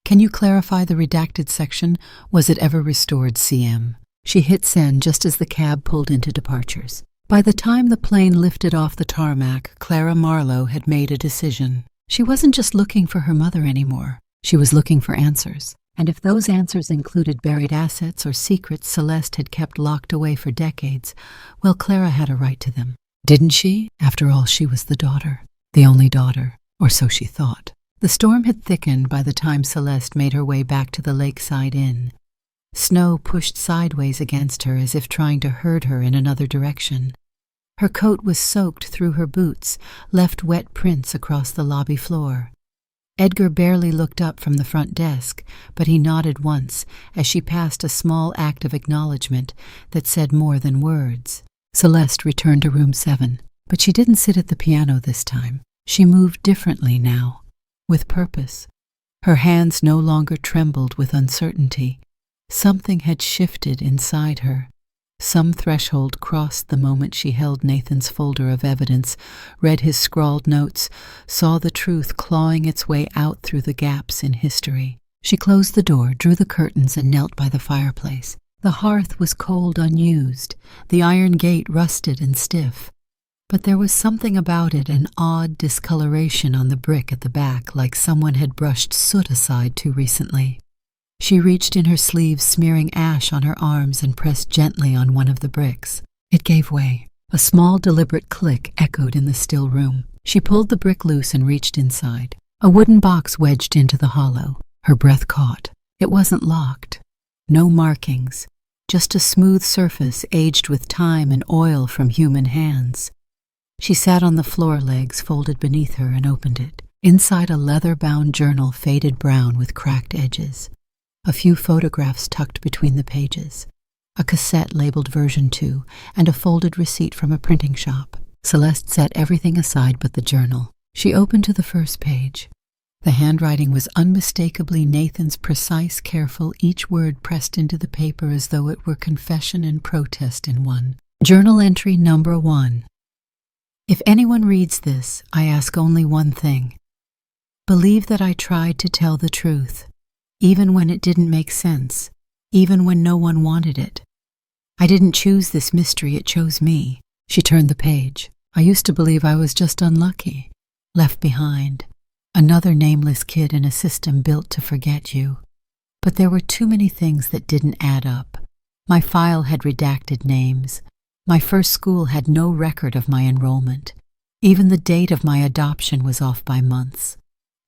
Can you clarify the redacted section? Was it ever restored, CM? She hit send just as the cab pulled into departures. By the time the plane lifted off the tarmac, Clara Marlowe had made a decision. She wasn't just looking for her mother anymore. She was looking for answers. And if those answers included buried assets or secrets Celeste had kept locked away for decades, well, Clara had a right to them. Didn't she? After all, she was the daughter. The only daughter, or so she thought. The storm had thickened by the time Celeste made her way back to the lakeside inn. Snow pushed sideways against her as if trying to herd her in another direction. Her coat was soaked through her boots, left wet prints across the lobby floor. Edgar barely looked up from the front desk, but he nodded once as she passed a small act of acknowledgement that said more than words. Celeste returned to room 7, but she didn't sit at the piano this time. She moved differently now, with purpose. Her hands no longer trembled with uncertainty. Something had shifted inside her. Some threshold crossed the moment she held Nathan's folder of evidence, read his scrawled notes, saw the truth clawing its way out through the gaps in history. She closed the door, drew the curtains, and knelt by the fireplace. The hearth was cold, unused, the iron gate rusted and stiff. But there was something about it, an odd discoloration on the brick at the back, like someone had brushed soot aside too recently. She reached in her sleeves, smearing ash on her arms, and pressed gently on one of the bricks. It gave way. A small, deliberate click echoed in the still room. She pulled the brick loose and reached inside. A wooden box wedged into the hollow. Her breath caught. It wasn't locked. No markings. Just a smooth surface aged with time and oil from human hands. She sat on the floor, legs folded beneath her, and opened it. Inside, a leather-bound journal, faded brown with cracked edges. A few photographs tucked between the pages. A cassette labeled version 2, and a folded receipt from a printing shop. Celeste set everything aside but the journal. She opened to the first page. The handwriting was unmistakably Nathan's, precise, careful, each word pressed into the paper as though it were confession and protest in one. Journal entry number 1. If anyone reads this, I ask only one thing. Believe that I tried to tell the truth, even when it didn't make sense, even when no one wanted it. I didn't choose this mystery, it chose me. She turned the page. I used to believe I was just unlucky, left behind, another nameless kid in a system built to forget you. But there were too many things that didn't add up. My file had redacted names. My first school had no record of my enrollment. Even the date of my adoption was off by months.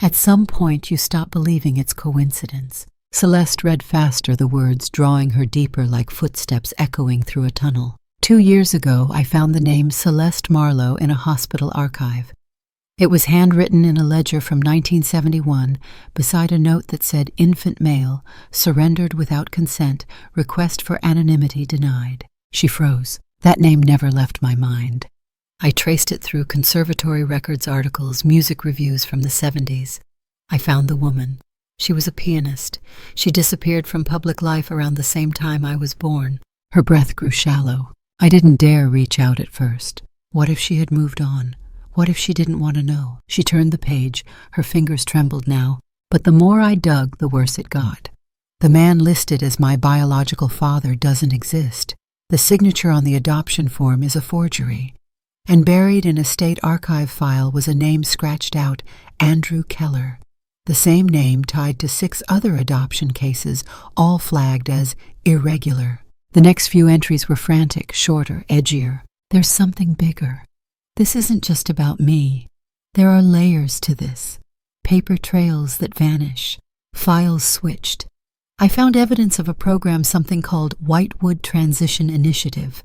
At some point, you stop believing it's coincidence. Celeste read faster, the words drawing her deeper like footsteps echoing through a tunnel. 2 years ago, I found the name Celeste Marlowe in a hospital archive. It was handwritten in a ledger from 1971, beside a note that said, "Infant male, surrendered without consent, request for anonymity denied." She froze. That name never left my mind. I traced it through conservatory records articles, music reviews from the 70s. I found the woman. She was a pianist. She disappeared from public life around the same time I was born. Her breath grew shallow. I didn't dare reach out at first. What if she had moved on? What if she didn't want to know? She turned the page. Her fingers trembled now. But the more I dug, the worse it got. The man listed as my biological father doesn't exist. The signature on the adoption form is a forgery. And buried in a state archive file was a name scratched out, Andrew Keller. The same name tied to 6 other adoption cases, all flagged as irregular. The next few entries were frantic, shorter, edgier. There's something bigger. This isn't just about me. There are layers to this. Paper trails that vanish. Files switched. I found evidence of a program, something called Whitewood Transition Initiative.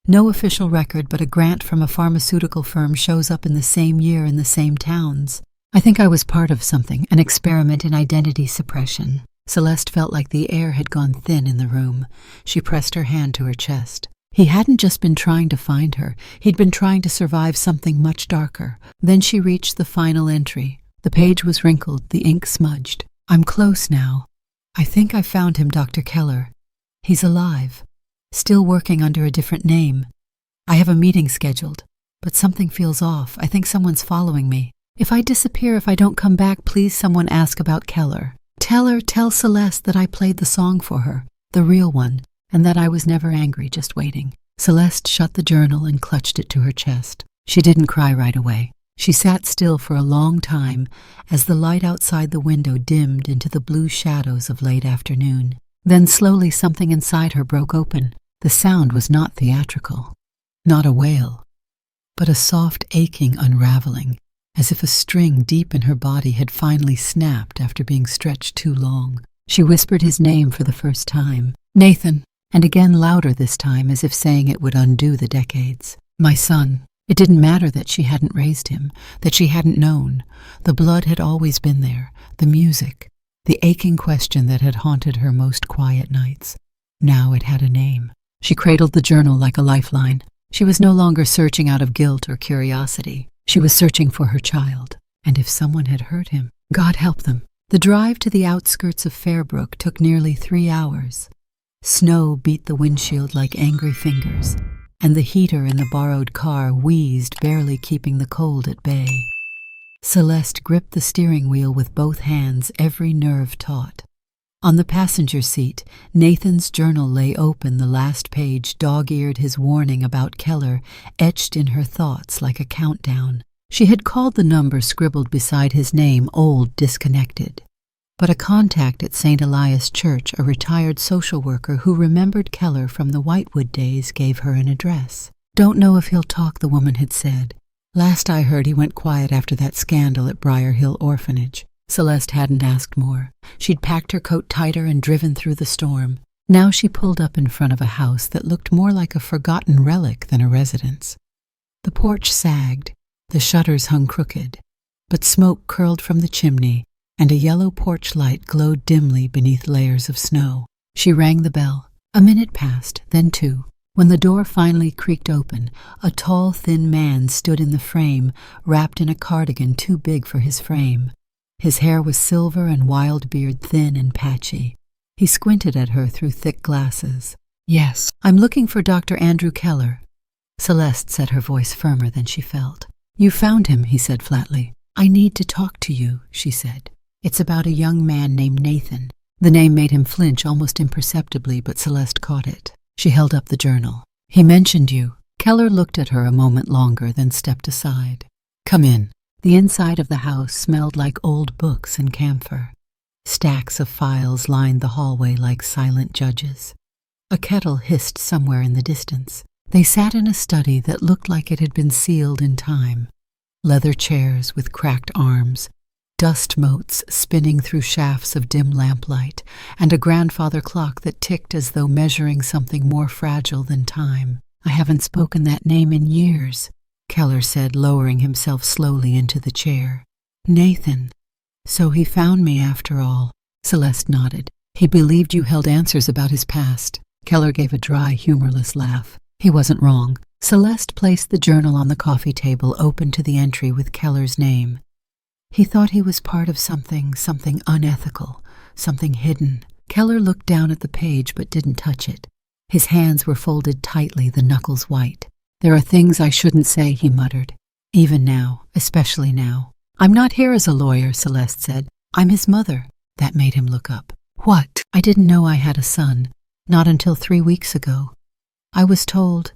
No official record, but a grant from a pharmaceutical firm shows up in the same year in the same towns. I think I was part of something, an experiment in identity suppression. Celeste felt like the air had gone thin in the room. She pressed her hand to her chest. He hadn't just been trying to find her. He'd been trying to survive something much darker. Then she reached the final entry. The page was wrinkled, the ink smudged. I'm close now. I think I found him, Dr. Keller. He's alive. Still working under a different name. I have a meeting scheduled, but something feels off. I think someone's following me. If I disappear, if I don't come back, please someone ask about Keller. Tell Celeste that I played the song for her, the real one, and that I was never angry, just waiting. Celeste shut the journal and clutched it to her chest. She didn't cry right away. She sat still for a long time as the light outside the window dimmed into the blue shadows of late afternoon. Then slowly something inside her broke open. The sound was not theatrical, not a wail, but a soft aching unraveling, as if a string deep in her body had finally snapped after being stretched too long. She whispered his name for the first time. Nathan, and again louder this time, as if saying it would undo the decades. My son. It didn't matter that she hadn't raised him, that she hadn't known. The blood had always been there, the music, the aching question that had haunted her most quiet nights. Now it had a name. She cradled the journal like a lifeline. She was no longer searching out of guilt or curiosity. She was searching for her child. And if someone had hurt him, God help them. The drive to the outskirts of Fairbrook took nearly 3 hours. Snow beat the windshield like angry fingers, and the heater in the borrowed car wheezed, barely keeping the cold at bay. Celeste gripped the steering wheel with both hands, every nerve taut. On the passenger seat, Nathan's journal lay open, the last page dog-eared, his warning about Keller etched in her thoughts like a countdown. She had called the number scribbled beside his name old disconnected. But a contact at St. Elias Church, a retired social worker who remembered Keller from the Whitewood days, gave her an address. "Don't know if he'll talk," the woman had said. "Last I heard, he went quiet after that scandal at Briar Hill Orphanage." Celeste hadn't asked more. She'd packed her coat tighter and driven through the storm. Now she pulled up in front of a house that looked more like a forgotten relic than a residence. The porch sagged, the shutters hung crooked, but smoke curled from the chimney, and a yellow porch light glowed dimly beneath layers of snow. She rang the bell. A minute passed, then 2. When the door finally creaked open, a tall, thin man stood in the frame, wrapped in a cardigan too big for his frame. His hair was silver and wild beard thin and patchy. He squinted at her through thick glasses. "Yes, I'm looking for Dr. Andrew Keller." Celeste said, her voice firmer than she felt. "You found him," he said flatly. "I need to talk to you," she said. "It's about a young man named Nathan." The name made him flinch almost imperceptibly, but Celeste caught it. She held up the journal. "He mentioned you." Keller looked at her a moment longer, then stepped aside. "Come in." The inside of the house smelled like old books and camphor. Stacks of files lined the hallway like silent judges. A kettle hissed somewhere in the distance. They sat in a study that looked like it had been sealed in time. Leather chairs with cracked arms, dust motes spinning through shafts of dim lamplight, and a grandfather clock that ticked as though measuring something more fragile than time. "I haven't spoken that name in years," Keller said, lowering himself slowly into the chair. "Nathan. So he found me after all." Celeste nodded. "He believed you held answers about his past." Keller gave a dry, humorless laugh. He wasn't wrong. Celeste placed the journal on the coffee table, open to the entry with Keller's name. He thought he was part of something unethical, something hidden. Keller looked down at the page but didn't touch it. His hands were folded tightly, the knuckles white. "There are things I shouldn't say," he muttered. "Even now, especially now." "I'm not here as a lawyer," Celeste said. "I'm his mother." That made him look up. "What?" "I didn't know I had a son. Not until 3 weeks ago. I was told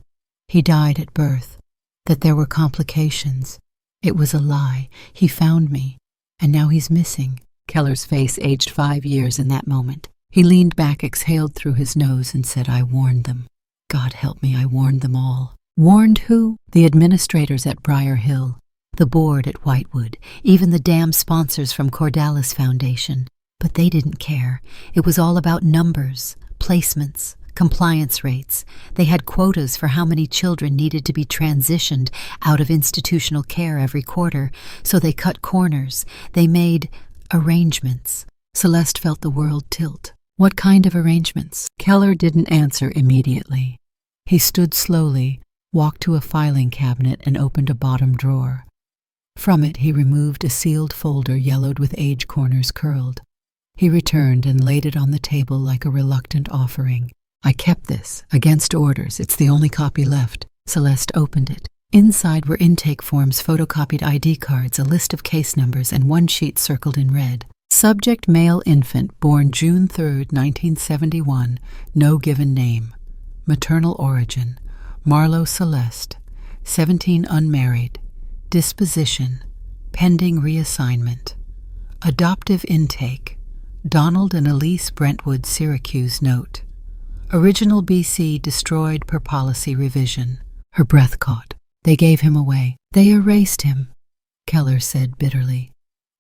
he died at birth, that there were complications. It was a lie. He found me, and now he's missing." Keller's face aged 5 years in that moment. He leaned back, exhaled through his nose, and said, "I warned them. God help me, I warned them all." "Warned who?" "The administrators at Briar Hill, the board at Whitewood, even the damn sponsors from Cordalis Foundation. But they didn't care. It was all about numbers, placements, compliance rates. They had quotas for how many children needed to be transitioned out of institutional care every quarter, so they cut corners. They made arrangements. Celeste felt the world tilt. What kind of arrangements? Keller didn't answer immediately. He stood slowly, walked to a filing cabinet, and opened a bottom drawer. From it he removed a sealed folder yellowed with age corners curled. He returned and laid it on the table like a reluctant offering. "I kept this, against orders. It's the only copy left." Celeste opened it. Inside were intake forms, photocopied ID cards, a list of case numbers, and one sheet circled in red. Subject: male infant, born June 3, 1971, no given name. Maternal origin: Marlowe Celeste, 17, unmarried. Disposition: pending reassignment. Adoptive intake: Donald and Elise Brentwood, Syracuse. Note: original BC destroyed per policy revision. Her breath caught. They gave him away. They erased him, Keller said bitterly.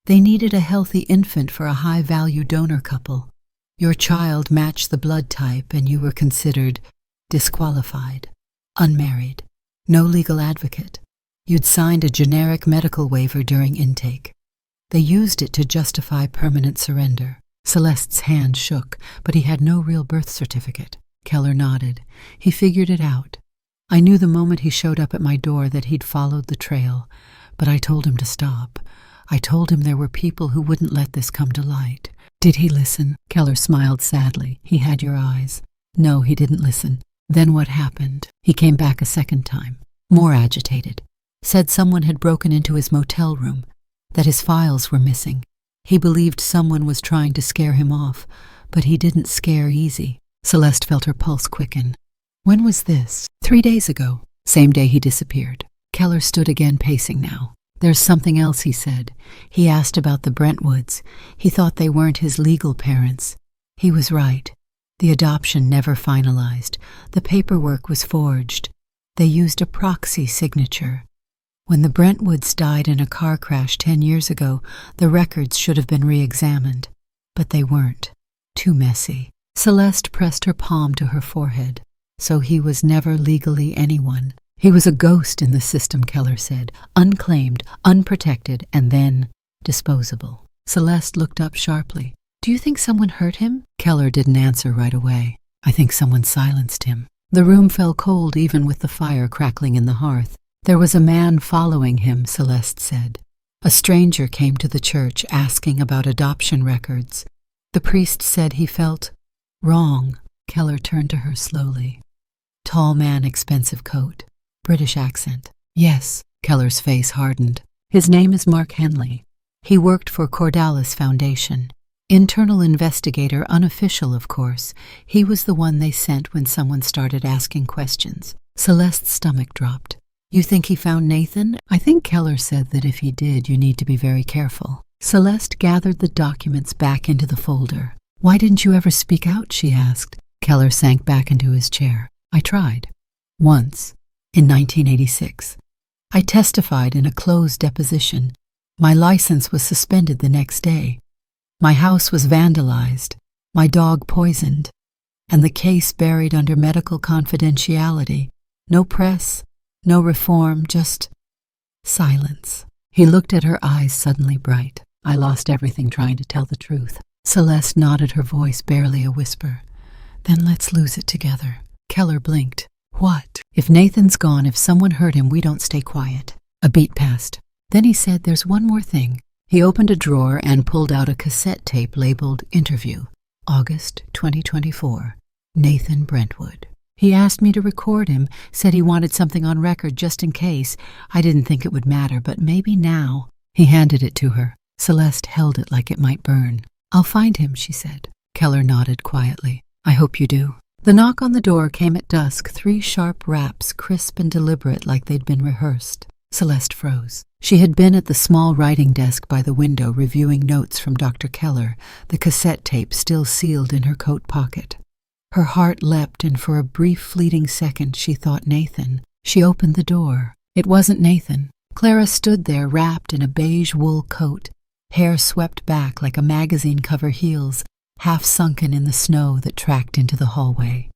They needed a healthy infant for a high-value donor couple. Your child matched the blood type and you were considered disqualified, unmarried, no legal advocate. You'd signed a generic medical waiver during intake. They used it to justify permanent surrender. Celeste's hand shook, but he had no real birth certificate. Keller nodded. He figured it out. I knew the moment he showed up at my door that he'd followed the trail, but I told him to stop. I told him there were people who wouldn't let this come to light. Did he listen? Keller smiled sadly. He had your eyes. No, he didn't listen. Then what happened? He came back a second time, more agitated. Said someone had broken into his motel room, that his files were missing. He believed someone was trying to scare him off, but he didn't scare easy. Celeste felt her pulse quicken. When was this? 3 days ago. Same day he disappeared. Keller stood again, pacing now. There's something else, he said. He asked about the Brentwoods. He thought they weren't his legal parents. He was right. The adoption never finalized. The paperwork was forged. They used a proxy signature. When the Brentwoods died in a car crash 10 years ago, the records should have been re-examined. But they weren't. Too messy. Celeste pressed her palm to her forehead. So he was never legally anyone. He was a ghost in the system, Keller said. Unclaimed, unprotected, and then disposable. Celeste looked up sharply. Do you think someone hurt him? Keller didn't answer right away. I think someone silenced him. The room fell cold even with the fire crackling in the hearth. There was a man following him, Celeste said. A stranger came to the church asking about adoption records. The priest said he felt wrong. Keller turned to her slowly. Tall man, expensive coat. British accent. Yes, Keller's face hardened. His name is Mark Henley. He worked for Cordalis Foundation. Internal investigator, unofficial, of course. He was the one they sent when someone started asking questions. Celeste's stomach dropped. You think he found Nathan? I think Keller said that if he did, you need to be very careful. Celeste gathered the documents back into the folder. Why didn't you ever speak out? She asked. Keller sank back into his chair. I tried. Once. In 1986. I testified in a closed deposition. My license was suspended the next day. My house was vandalized, my dog poisoned, and the case buried under medical confidentiality. No press, no reform, just silence. He looked at her eyes suddenly bright. I lost everything trying to tell the truth. Celeste nodded, her voice barely a whisper. Then let's lose it together. Keller blinked. What? If Nathan's gone, if someone hurt him, we don't stay quiet. A beat passed. Then he said, there's one more thing. He opened a drawer and pulled out a cassette tape labeled Interview, August 2024, Nathan Brentwood. He asked me to record him, said he wanted something on record just in case. I didn't think it would matter, but maybe now. He handed it to her. Celeste held it like it might burn. I'll find him, she said. Keller nodded quietly. I hope you do. The knock on the door came at dusk, 3 sharp raps, crisp and deliberate like they'd been rehearsed. Celeste froze. She had been at the small writing desk by the window reviewing notes from Dr. Keller, the cassette tape still sealed in her coat pocket. Her heart leapt, and for a brief fleeting second she thought Nathan. She opened the door. It wasn't Nathan. Clara stood there wrapped in a beige wool coat, hair swept back like a magazine cover heels, half sunken in the snow that tracked into the hallway.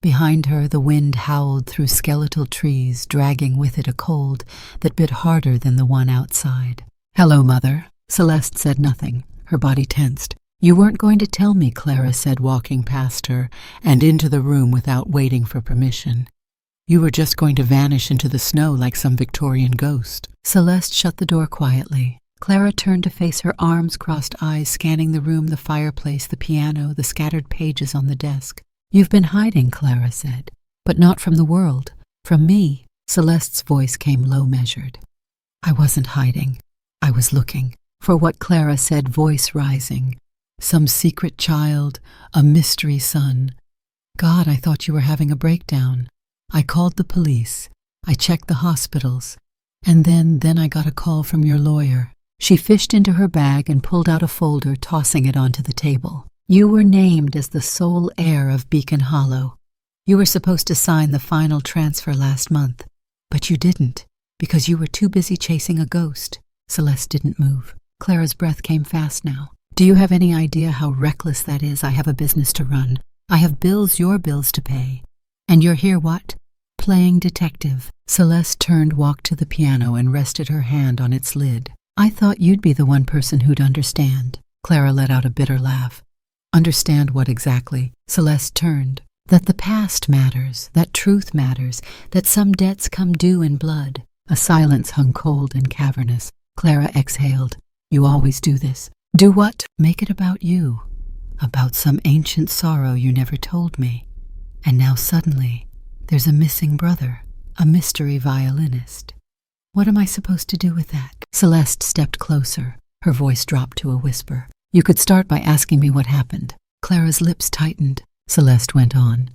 Behind her, the wind howled through skeletal trees, dragging with it a cold that bit harder than the one outside. Hello, Mother. Celeste said nothing. Her body tensed. You weren't going to tell me, Clara said, walking past her and into the room without waiting for permission. You were just going to vanish into the snow like some Victorian ghost. Celeste shut the door quietly. Clara turned to face her, arms crossed, eyes scanning the room, the fireplace, the piano, the scattered pages on the desk. You've been hiding, Clara said, but not from the world, from me. Celeste's voice came low-measured. I wasn't hiding. I was looking for what Clara said, voice rising. Some secret child, a mystery son. God, I thought you were having a breakdown. I called the police. I checked the hospitals. And then I got a call from your lawyer. She fished into her bag and pulled out a folder, tossing it onto the table. You were named as the sole heir of Beacon Hollow. You were supposed to sign the final transfer last month, but you didn't, because you were too busy chasing a ghost. Celeste didn't move. Clara's breath came fast now. Do you have any idea how reckless that is? I have a business to run. I have bills, your bills to pay. And you're here what? Playing detective. Celeste turned, walked to the piano, and rested her hand on its lid. I thought you'd be the one person who'd understand. Clara let out a bitter laugh. Understand what exactly? Celeste turned. That the past matters, that truth matters, that some debts come due in blood. A silence hung cold and cavernous. Clara exhaled. You always do this. Do what? Make it about you. About some ancient sorrow you never told me. And now suddenly, there's a missing brother, a mystery violinist. What am I supposed to do with that? Celeste stepped closer. Her voice dropped to a whisper. You could start by asking me what happened. Clara's lips tightened. Celeste went on.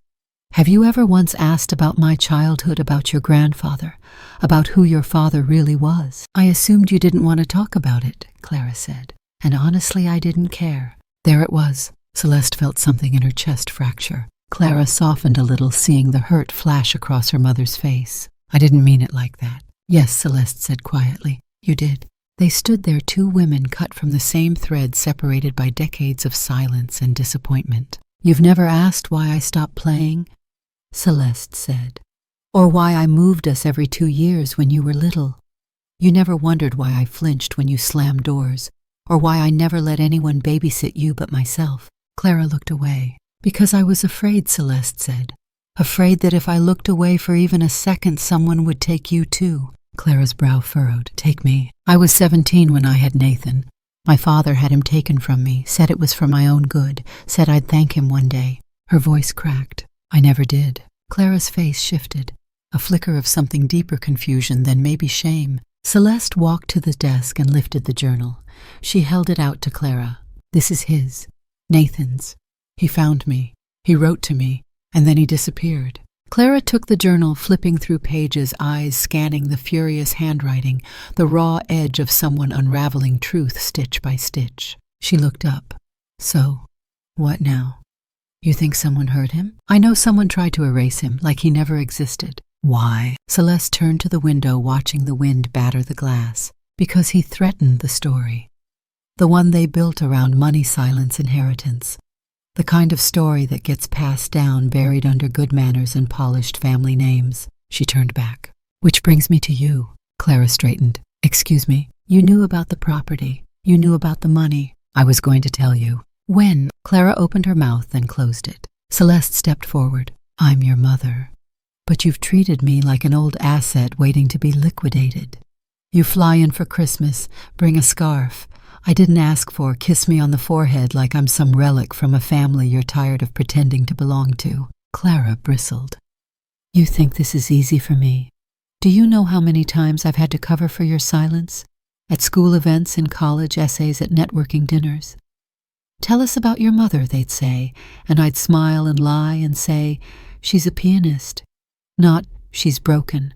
Have you ever once asked about my childhood, about your grandfather, about who your father really was? I assumed you didn't want to talk about it, Clara said. And honestly, I didn't care. There it was. Celeste felt something in her chest fracture. Clara softened a little, seeing the hurt flash across her mother's face. I didn't mean it like that. Yes, Celeste said quietly. You did. They stood there, two women cut from the same thread, separated by decades of silence and disappointment. You've never asked why I stopped playing? Celeste said. Or why I moved us every 2 years when you were little. You never wondered why I flinched when you slammed doors, or why I never let anyone babysit you but myself. Clara looked away. Because I was afraid, Celeste said. Afraid that if I looked away for even a second, someone would take you too. Clara's brow furrowed. Take me. I was 17 when I had Nathan. My father had him taken from me, said it was for my own good, said I'd thank him one day. Her voice cracked. I never did. Clara's face shifted, a flicker of something deeper confusion than maybe shame. Celeste walked to the desk and lifted the journal. She held it out to Clara. This is his. Nathan's. He found me. He wrote to me, and then he disappeared. Clara took the journal, flipping through pages, eyes scanning the furious handwriting, the raw edge of someone unraveling truth stitch by stitch. She looked up. So, what now? You think someone hurt him? I know someone tried to erase him, like he never existed. Why? Celeste turned to the window, watching the wind batter the glass. Because he threatened the story. The one they built around money, silence, inheritance. The kind of story that gets passed down, buried under good manners and polished family names. She turned back. Which brings me to you. Clara straightened. Excuse me. You knew about the property. You knew about the money. I was going to tell you. When? Clara opened her mouth and closed it. Celeste stepped forward. I'm your mother. But you've treated me like an old asset waiting to be liquidated. You fly in for Christmas, bring a scarf. I didn't ask for, kiss me on the forehead like I'm some relic from a family you're tired of pretending to belong to. Clara bristled. You think this is easy for me? Do you know how many times I've had to cover for your silence? At school events, in college, essays, at networking dinners. Tell us about your mother, they'd say, and I'd smile and lie and say, she's a pianist. Not, she's broken.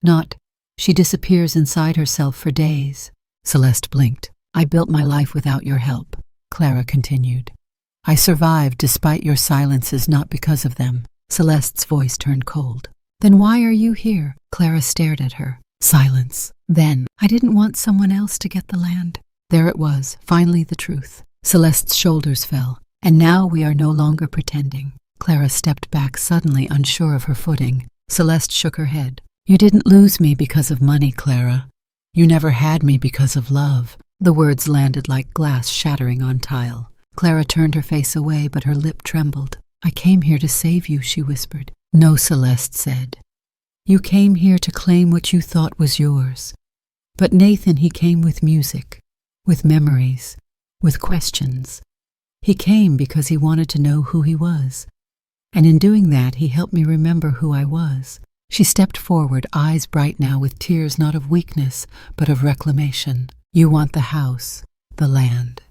Not, she disappears inside herself for days. Celeste blinked. I built my life without your help, Clara continued. I survived despite your silences, not because of them. Celeste's voice turned cold. Then why are you here? Clara stared at her. Silence. Then, I didn't want someone else to get the land. There it was, finally the truth. Celeste's shoulders fell. And now we are no longer pretending. Clara stepped back, suddenly unsure of her footing. Celeste shook her head. You didn't lose me because of money, Clara. You never had me because of love. The words landed like glass shattering on tile. Clara turned her face away, but her lip trembled. I came here to save you, she whispered. No, Celeste said. You came here to claim what you thought was yours. But Nathan, he came with music, with memories, with questions. He came because he wanted to know who he was. And in doing that, he helped me remember who I was. She stepped forward, eyes bright now with tears not of weakness, but of reclamation. You want the house, the land.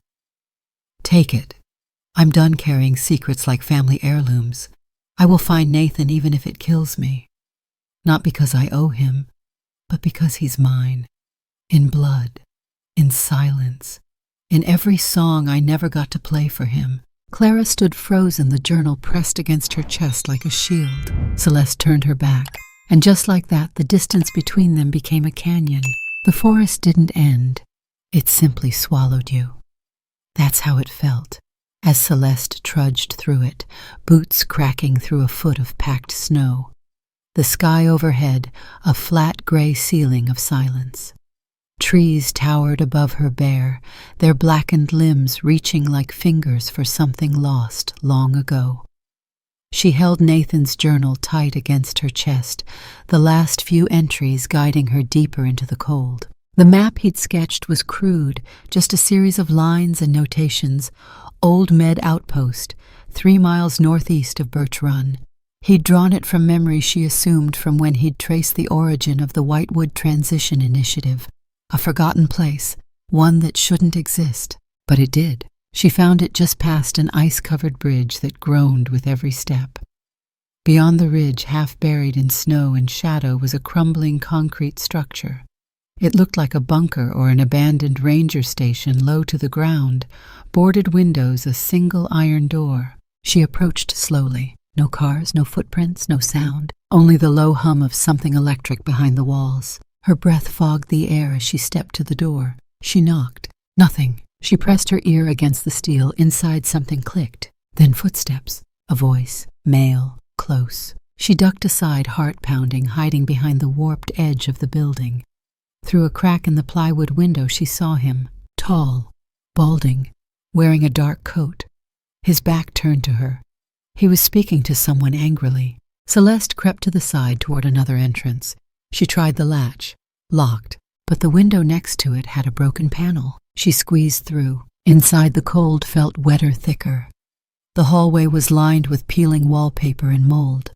Take it. I'm done carrying secrets like family heirlooms. I will find Nathan even if it kills me. Not because I owe him, but because he's mine. In blood, in silence, in every song I never got to play for him. Clara stood frozen, the journal pressed against her chest like a shield. Celeste turned her back, and just like that, the distance between them became a canyon. The forest didn't end. It simply swallowed you. That's how it felt, as Celeste trudged through it, boots cracking through a foot of packed snow. The sky overhead, a flat gray ceiling of silence. Trees towered above her bare, their blackened limbs reaching like fingers for something lost long ago. She held Nathan's journal tight against her chest, the last few entries guiding her deeper into the cold. The map he'd sketched was crude, just a series of lines and notations. Old Med Outpost, 3 miles northeast of Birch Run. He'd drawn it from memory she assumed from when he'd traced the origin of the Whitewood Transition Initiative. A forgotten place, one that shouldn't exist, but it did. She found it just past an ice-covered bridge that groaned with every step. Beyond the ridge, half buried in snow and shadow, was a crumbling concrete structure. It looked like a bunker or an abandoned ranger station low to the ground, boarded windows, a single iron door. She approached slowly. No cars, no footprints, no sound, only the low hum of something electric behind the walls. Her breath fogged the air as she stepped to the door. She knocked. Nothing. She pressed her ear against the steel. Inside, something clicked. Then footsteps. A voice. Male. Close. She ducked aside, heart pounding, hiding behind the warped edge of the building. Through a crack in the plywood window, she saw him. Tall. Balding. Wearing a dark coat. His back turned to her. He was speaking to someone angrily. Celeste crept to the side toward another entrance. She tried the latch. Locked. But the window next to it had a broken panel. She squeezed through. Inside, the cold felt wetter, thicker. The hallway was lined with peeling wallpaper and mold.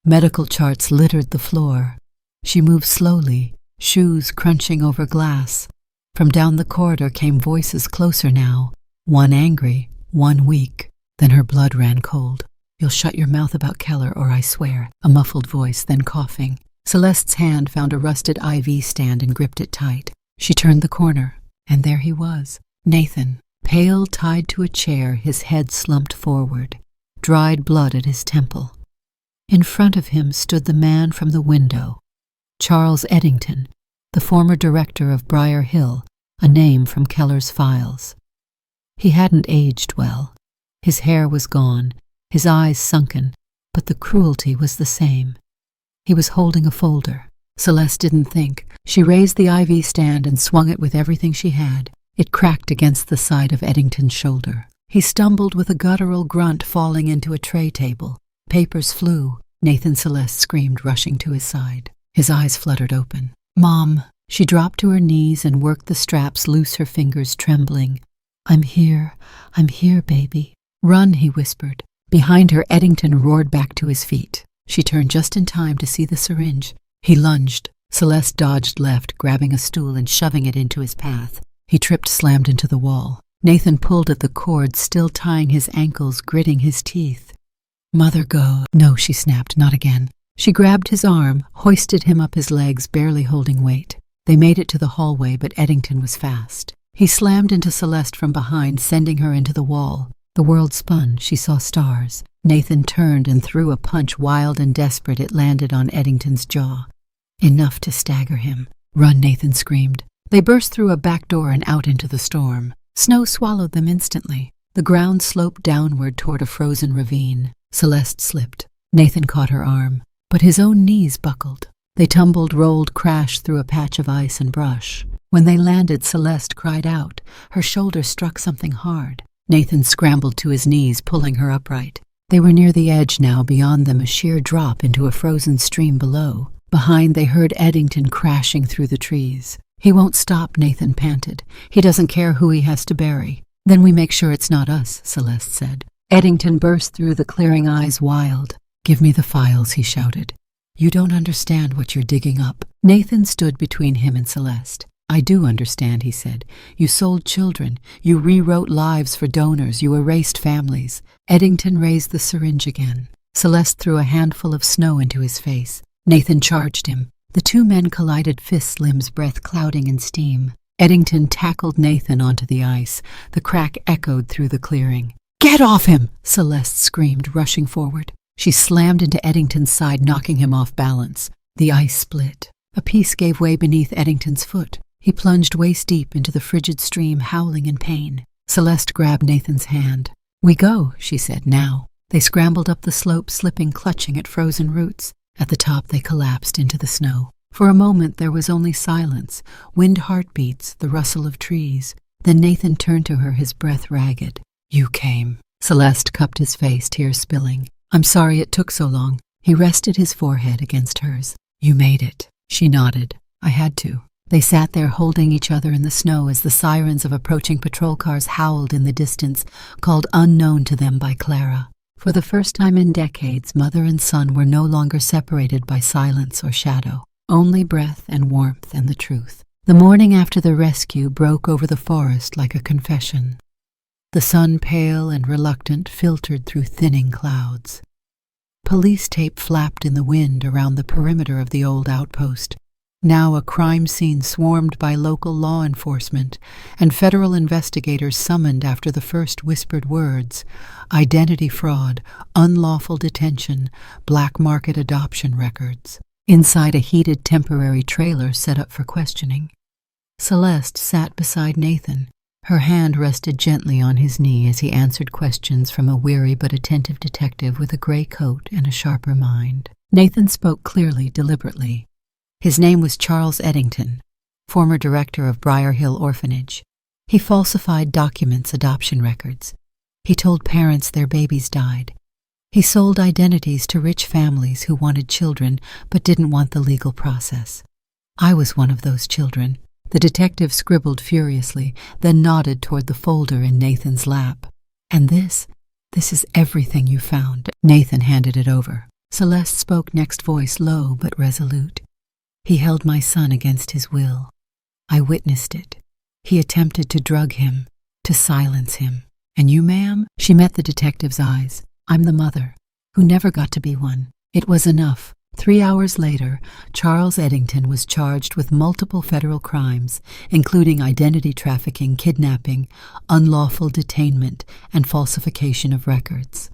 Medical charts littered the floor. She moved slowly, shoes crunching over glass. From down the corridor came voices closer now, one angry, one weak. Then her blood ran cold. "You'll shut your mouth about Keller or I swear," a muffled voice, then coughing. Celeste's hand found a rusted IV stand and gripped it tight. She turned the corner, and there he was, Nathan, pale, tied to a chair, his head slumped forward, dried blood at his temple. In front of him stood the man from the window, Charles Eddington, the former director of Briar Hill, a name from Keller's files. He hadn't aged well. His hair was gone, his eyes sunken, but the cruelty was the same. He was holding a folder. Celeste didn't think. She raised the IV stand and swung it with everything she had. It cracked against the side of Eddington's shoulder. He stumbled with a guttural grunt, falling into a tray table. Papers flew. Nathan Celeste screamed, rushing to his side. His eyes fluttered open. "Mom." She dropped to her knees and worked the straps loose, her fingers trembling. I'm here, baby." "Run," he whispered. Behind her, Eddington roared back to his feet. She turned just in time to see the syringe. He lunged. Celeste dodged left, grabbing a stool and shoving it into his path. He tripped, slammed into the wall. Nathan pulled at the cord, still tying his ankles, gritting his teeth. "Mother, go." "No," she snapped, "not again." She grabbed his arm, hoisted him up his legs, barely holding weight. They made it to the hallway, but Eddington was fast. He slammed into Celeste from behind, sending her into the wall. The world spun. She saw stars. Nathan turned and threw a punch, wild and desperate. It landed on Eddington's jaw. Enough to stagger him. "Run," Nathan screamed. They burst through a back door and out into the storm. Snow swallowed them instantly. The ground sloped downward toward a frozen ravine. Celeste slipped. Nathan caught her arm, but his own knees buckled. They tumbled, rolled, crashed through a patch of ice and brush. When they landed, Celeste cried out. Her shoulder struck something hard. Nathan scrambled to his knees, pulling her upright. They were near the edge now, beyond them a sheer drop into a frozen stream below. Behind, they heard Eddington crashing through the trees. "He won't stop," Nathan panted. "He doesn't care who he has to bury." "Then we make sure it's not us," Celeste said. Eddington burst through the clearing, eyes wild. "Give me the files," he shouted. "You don't understand what you're digging up." Nathan stood between him and Celeste. "I do understand," he said. "You sold children. You rewrote lives for donors. You erased families." Eddington raised the syringe again. Celeste threw a handful of snow into his face. Nathan charged him. The two men collided, fists, limbs, breath clouding in steam. Eddington tackled Nathan onto the ice. The crack echoed through the clearing. "Get off him!" Celeste screamed, rushing forward. She slammed into Eddington's side, knocking him off balance. The ice split. A piece gave way beneath Eddington's foot. He plunged waist-deep into the frigid stream, howling in pain. Celeste grabbed Nathan's hand. "We go," she said, "now." They scrambled up the slope, slipping, clutching at frozen roots. At the top they collapsed into the snow. For a moment there was only silence, wind heartbeats, the rustle of trees. Then Nathan turned to her, his breath ragged. "You came." Celeste cupped his face, tears spilling. "I'm sorry it took so long." He rested his forehead against hers. "You made it." She nodded. "I had to." They sat there holding each other in the snow as the sirens of approaching patrol cars howled in the distance, called unknown to them by Clara. For the first time in decades, mother and son were no longer separated by silence or shadow, only breath and warmth and the truth. The morning after the rescue broke over the forest like a confession. The sun, pale and reluctant, filtered through thinning clouds. Police tape flapped in the wind around the perimeter of the old outpost. Now a crime scene swarmed by local law enforcement, and federal investigators summoned after the first whispered words: identity fraud, unlawful detention, black market adoption records. Inside a heated temporary trailer set up for questioning, Celeste sat beside Nathan. Her hand rested gently on his knee as he answered questions from a weary but attentive detective with a gray coat and a sharper mind. Nathan spoke clearly, deliberately. His name was Charles Eddington, former director of Briar Hill Orphanage. He falsified documents, adoption records. He told parents their babies died. He sold identities to rich families who wanted children but didn't want the legal process. I was one of those children. The detective scribbled furiously, then nodded toward the folder in Nathan's lap. "And this is everything you found." Nathan handed it over. Celeste spoke next, voice low but resolute. "He held my son against his will. I witnessed it. He attempted to drug him, to silence him. And you, ma'am?" She met the detective's eyes. "I'm the mother, who never got to be one." It was enough. 3 hours later, Charles Eddington was charged with multiple federal crimes, including identity trafficking, kidnapping, unlawful detainment, and falsification of records.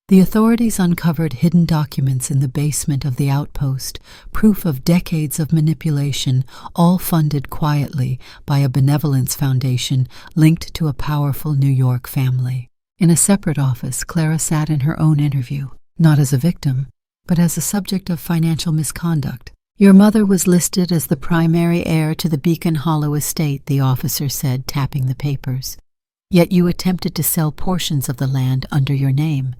The authorities uncovered hidden documents in the basement of the outpost, proof of decades of manipulation, all funded quietly by a benevolence foundation linked to a powerful New York family. In a separate office, Clara sat in her own interview, not as a victim, but as a subject of financial misconduct. "Your mother was listed as the primary heir to the Beacon Hollow estate," the officer said, tapping the papers. "Yet you attempted to sell portions of the land under your name.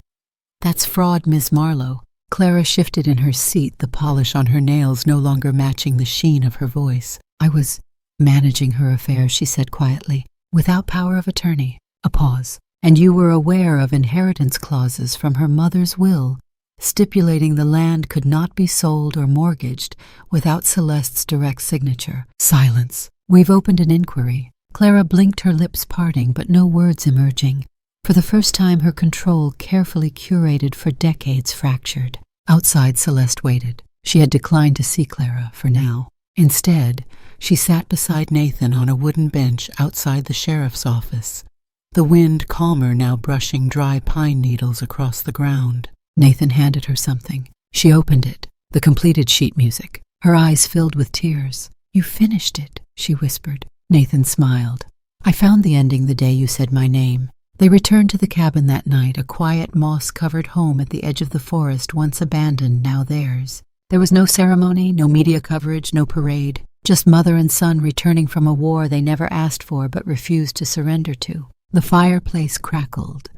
That's fraud, Ms. Marlowe." Clara shifted in her seat, the polish on her nails no longer matching the sheen of her voice. "I was managing her affairs," she said quietly, "without power of attorney." A pause. "And you were aware of inheritance clauses from her mother's will, stipulating the land could not be sold or mortgaged without Celeste's direct signature." Silence. "We've opened an inquiry." Clara blinked, her lips parting, but no words emerging. For the first time, her control, carefully curated for decades, fractured. Outside, Celeste waited. She had declined to see Clara, for now. Instead, she sat beside Nathan on a wooden bench outside the sheriff's office, the wind calmer now brushing dry pine needles across the ground. Nathan handed her something. She opened it, the completed sheet music. Her eyes filled with tears. "You finished it," she whispered. Nathan smiled. "I found the ending the day you said my name." They returned to the cabin that night, a quiet, moss-covered home at the edge of the forest, once abandoned, now theirs. There was no ceremony, no media coverage, no parade. Just mother and son returning from a war they never asked for but refused to surrender to. The fireplace crackled.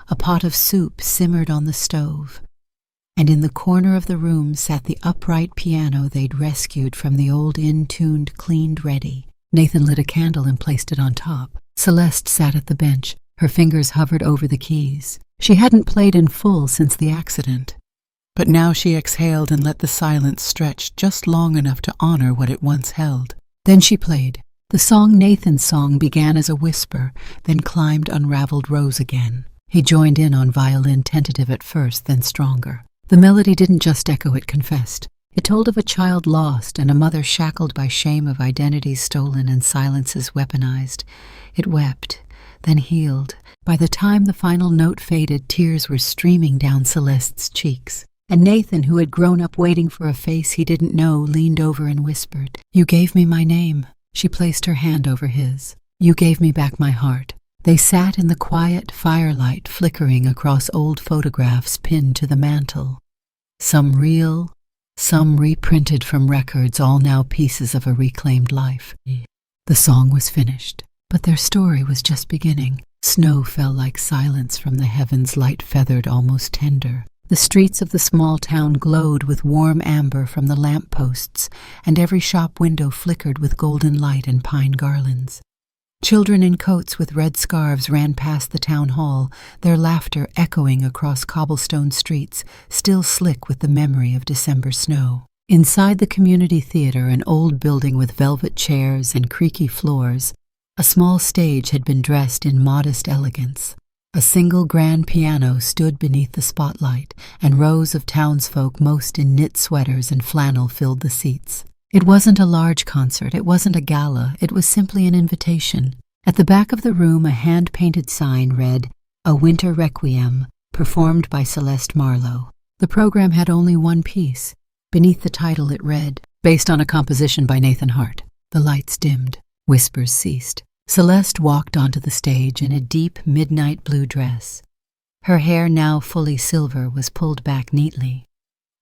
A pot of soup simmered on the stove. And in the corner of the room sat the upright piano they'd rescued from the old inn, tuned, cleaned, ready. Nathan lit a candle and placed it on top. Celeste sat at the bench. Her fingers hovered over the keys. She hadn't played in full since the accident. But now she exhaled and let the silence stretch just long enough to honor what it once held. Then she played. The song, Nathan's song, began as a whisper, then climbed Unraveled Rose again. He joined in on violin, tentative at first, then stronger. The melody didn't just echo, it confessed. It told of a child lost and a mother shackled by shame of identities stolen and silences weaponized. It wept, then healed. By the time the final note faded, tears were streaming down Celeste's cheeks. And Nathan, who had grown up waiting for a face he didn't know, leaned over and whispered, "You gave me my name." She placed her hand over his. "You gave me back my heart." They sat in the quiet firelight flickering across old photographs pinned to the mantel. Some real, some reprinted from records, all now pieces of a reclaimed life. The song was finished, but their story was just beginning. Snow fell like silence from the heavens, light-feathered, almost tender. The streets of the small town glowed with warm amber from the lamp-posts, and every shop window flickered with golden light and pine garlands. Children in coats with red scarves ran past the town hall, their laughter echoing across cobblestone streets, still slick with the memory of December snow. Inside the community theater, an old building with velvet chairs and creaky floors, a small stage had been dressed in modest elegance. A single grand piano stood beneath the spotlight, and rows of townsfolk, most in knit sweaters and flannel, filled the seats. It wasn't a large concert, it wasn't a gala, it was simply an invitation. At the back of the room, a hand-painted sign read, "A Winter Requiem, performed by Celeste Marlowe." The program had only one piece. Beneath the title it read, "Based on a composition by Nathan Hart." The lights dimmed. Whispers ceased. Celeste walked onto the stage in a deep midnight blue dress. Her hair, now fully silver, was pulled back neatly.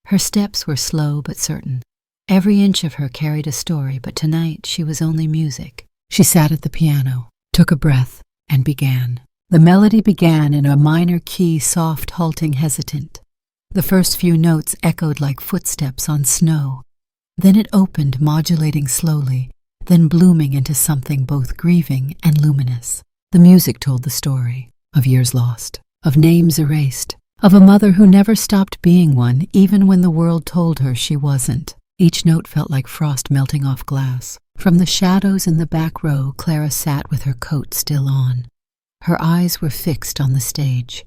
Her steps were slow but certain. Every inch of her carried a story, but tonight she was only music. She sat at the piano, took a breath, and began. The melody began in a minor key, soft, halting, hesitant. The first few notes echoed like footsteps on snow. Then it opened, modulating slowly, then blooming into something both grieving and luminous. The music told the story of years lost, of names erased, of a mother who never stopped being one, even when the world told her she wasn't. Each note felt like frost melting off glass. From the shadows in the back row, Clara sat with her coat still on. Her eyes were fixed on the stage.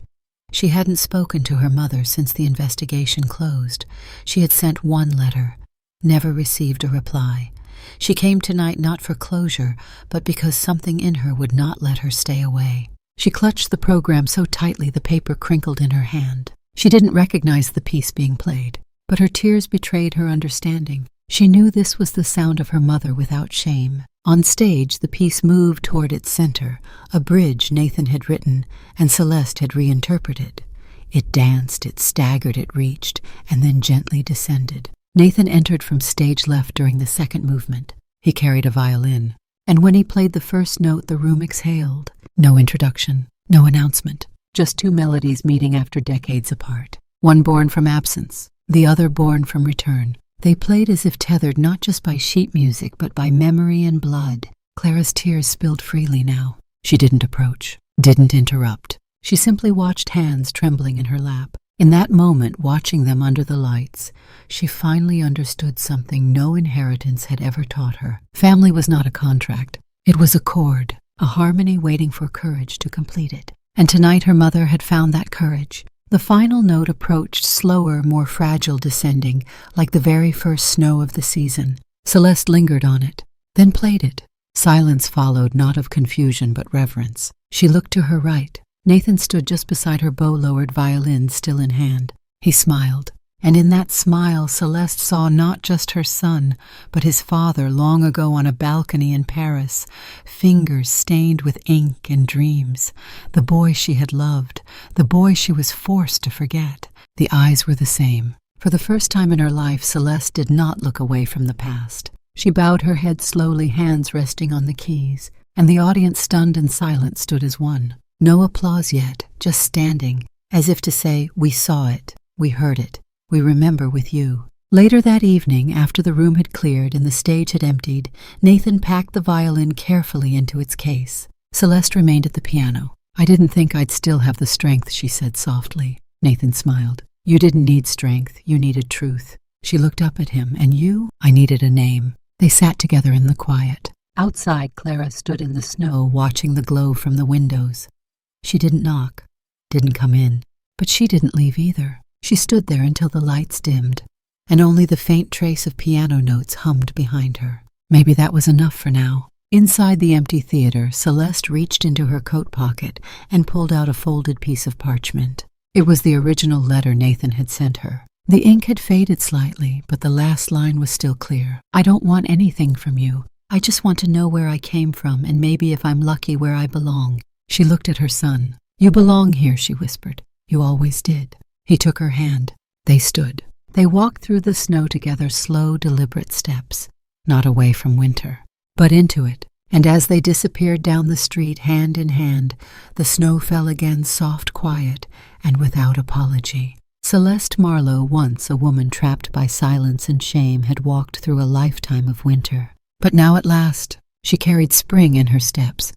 She hadn't spoken to her mother since the investigation closed. She had sent one letter, never received a reply. She came tonight not for closure, but because something in her would not let her stay away. She clutched the program so tightly the paper crinkled in her hand. She didn't recognize the piece being played, but her tears betrayed her understanding. She knew this was the sound of her mother without shame. On stage, the piece moved toward its center, a bridge Nathan had written and Celeste had reinterpreted. It danced, it staggered, it reached, and then gently descended. Nathan entered from stage left during the second movement. He carried a violin, and when he played the first note, the room exhaled. No introduction, no announcement, just two melodies meeting after decades apart. One born from absence, the other born from return. They played as if tethered not just by sheet music, but by memory and blood. Clara's tears spilled freely now. She didn't approach, didn't interrupt. She simply watched, hands trembling in her lap. In that moment, watching them under the lights, she finally understood something no inheritance had ever taught her. Family was not a contract. It was a chord, a harmony waiting for courage to complete it. And tonight her mother had found that courage. The final note approached, slower, more fragile, descending, like the very first snow of the season. Celeste lingered on it, then played it. Silence followed, not of confusion but reverence. She looked to her right. Nathan stood just beside her bow-lowered violin, still in hand. He smiled, and in that smile Celeste saw not just her son, but his father long ago on a balcony in Paris, fingers stained with ink and dreams. The boy she had loved, the boy she was forced to forget. The eyes were the same. For the first time in her life, Celeste did not look away from the past. She bowed her head slowly, hands resting on the keys, and the audience, stunned and silent, stood as one. No applause yet, just standing, as if to say, "We saw it, we heard it, we remember with you." Later that evening, after the room had cleared and the stage had emptied, Nathan packed the violin carefully into its case. Celeste remained at the piano. "I didn't think I'd still have the strength," she said softly. Nathan smiled. "You didn't need strength, you needed truth." She looked up at him. "And you?" "I needed a name." They sat together in the quiet. Outside, Clara stood in the snow, watching the glow from the windows. She didn't knock, didn't come in, but she didn't leave either. She stood there until the lights dimmed, and only the faint trace of piano notes hummed behind her. Maybe that was enough for now. Inside the empty theater, Celeste reached into her coat pocket and pulled out a folded piece of parchment. It was the original letter Nathan had sent her. The ink had faded slightly, but the last line was still clear. "I don't want anything from you. I just want to know where I came from, and maybe, if I'm lucky, where I belong." She looked at her son. "You belong here," she whispered. "You always did." He took her hand. They stood. They walked through the snow together, slow, deliberate steps, not away from winter, but into it. And as they disappeared down the street, hand in hand, the snow fell again, soft, quiet, and without apology. Celeste Marlowe, once a woman trapped by silence and shame, had walked through a lifetime of winter. But now at last, she carried spring in her steps,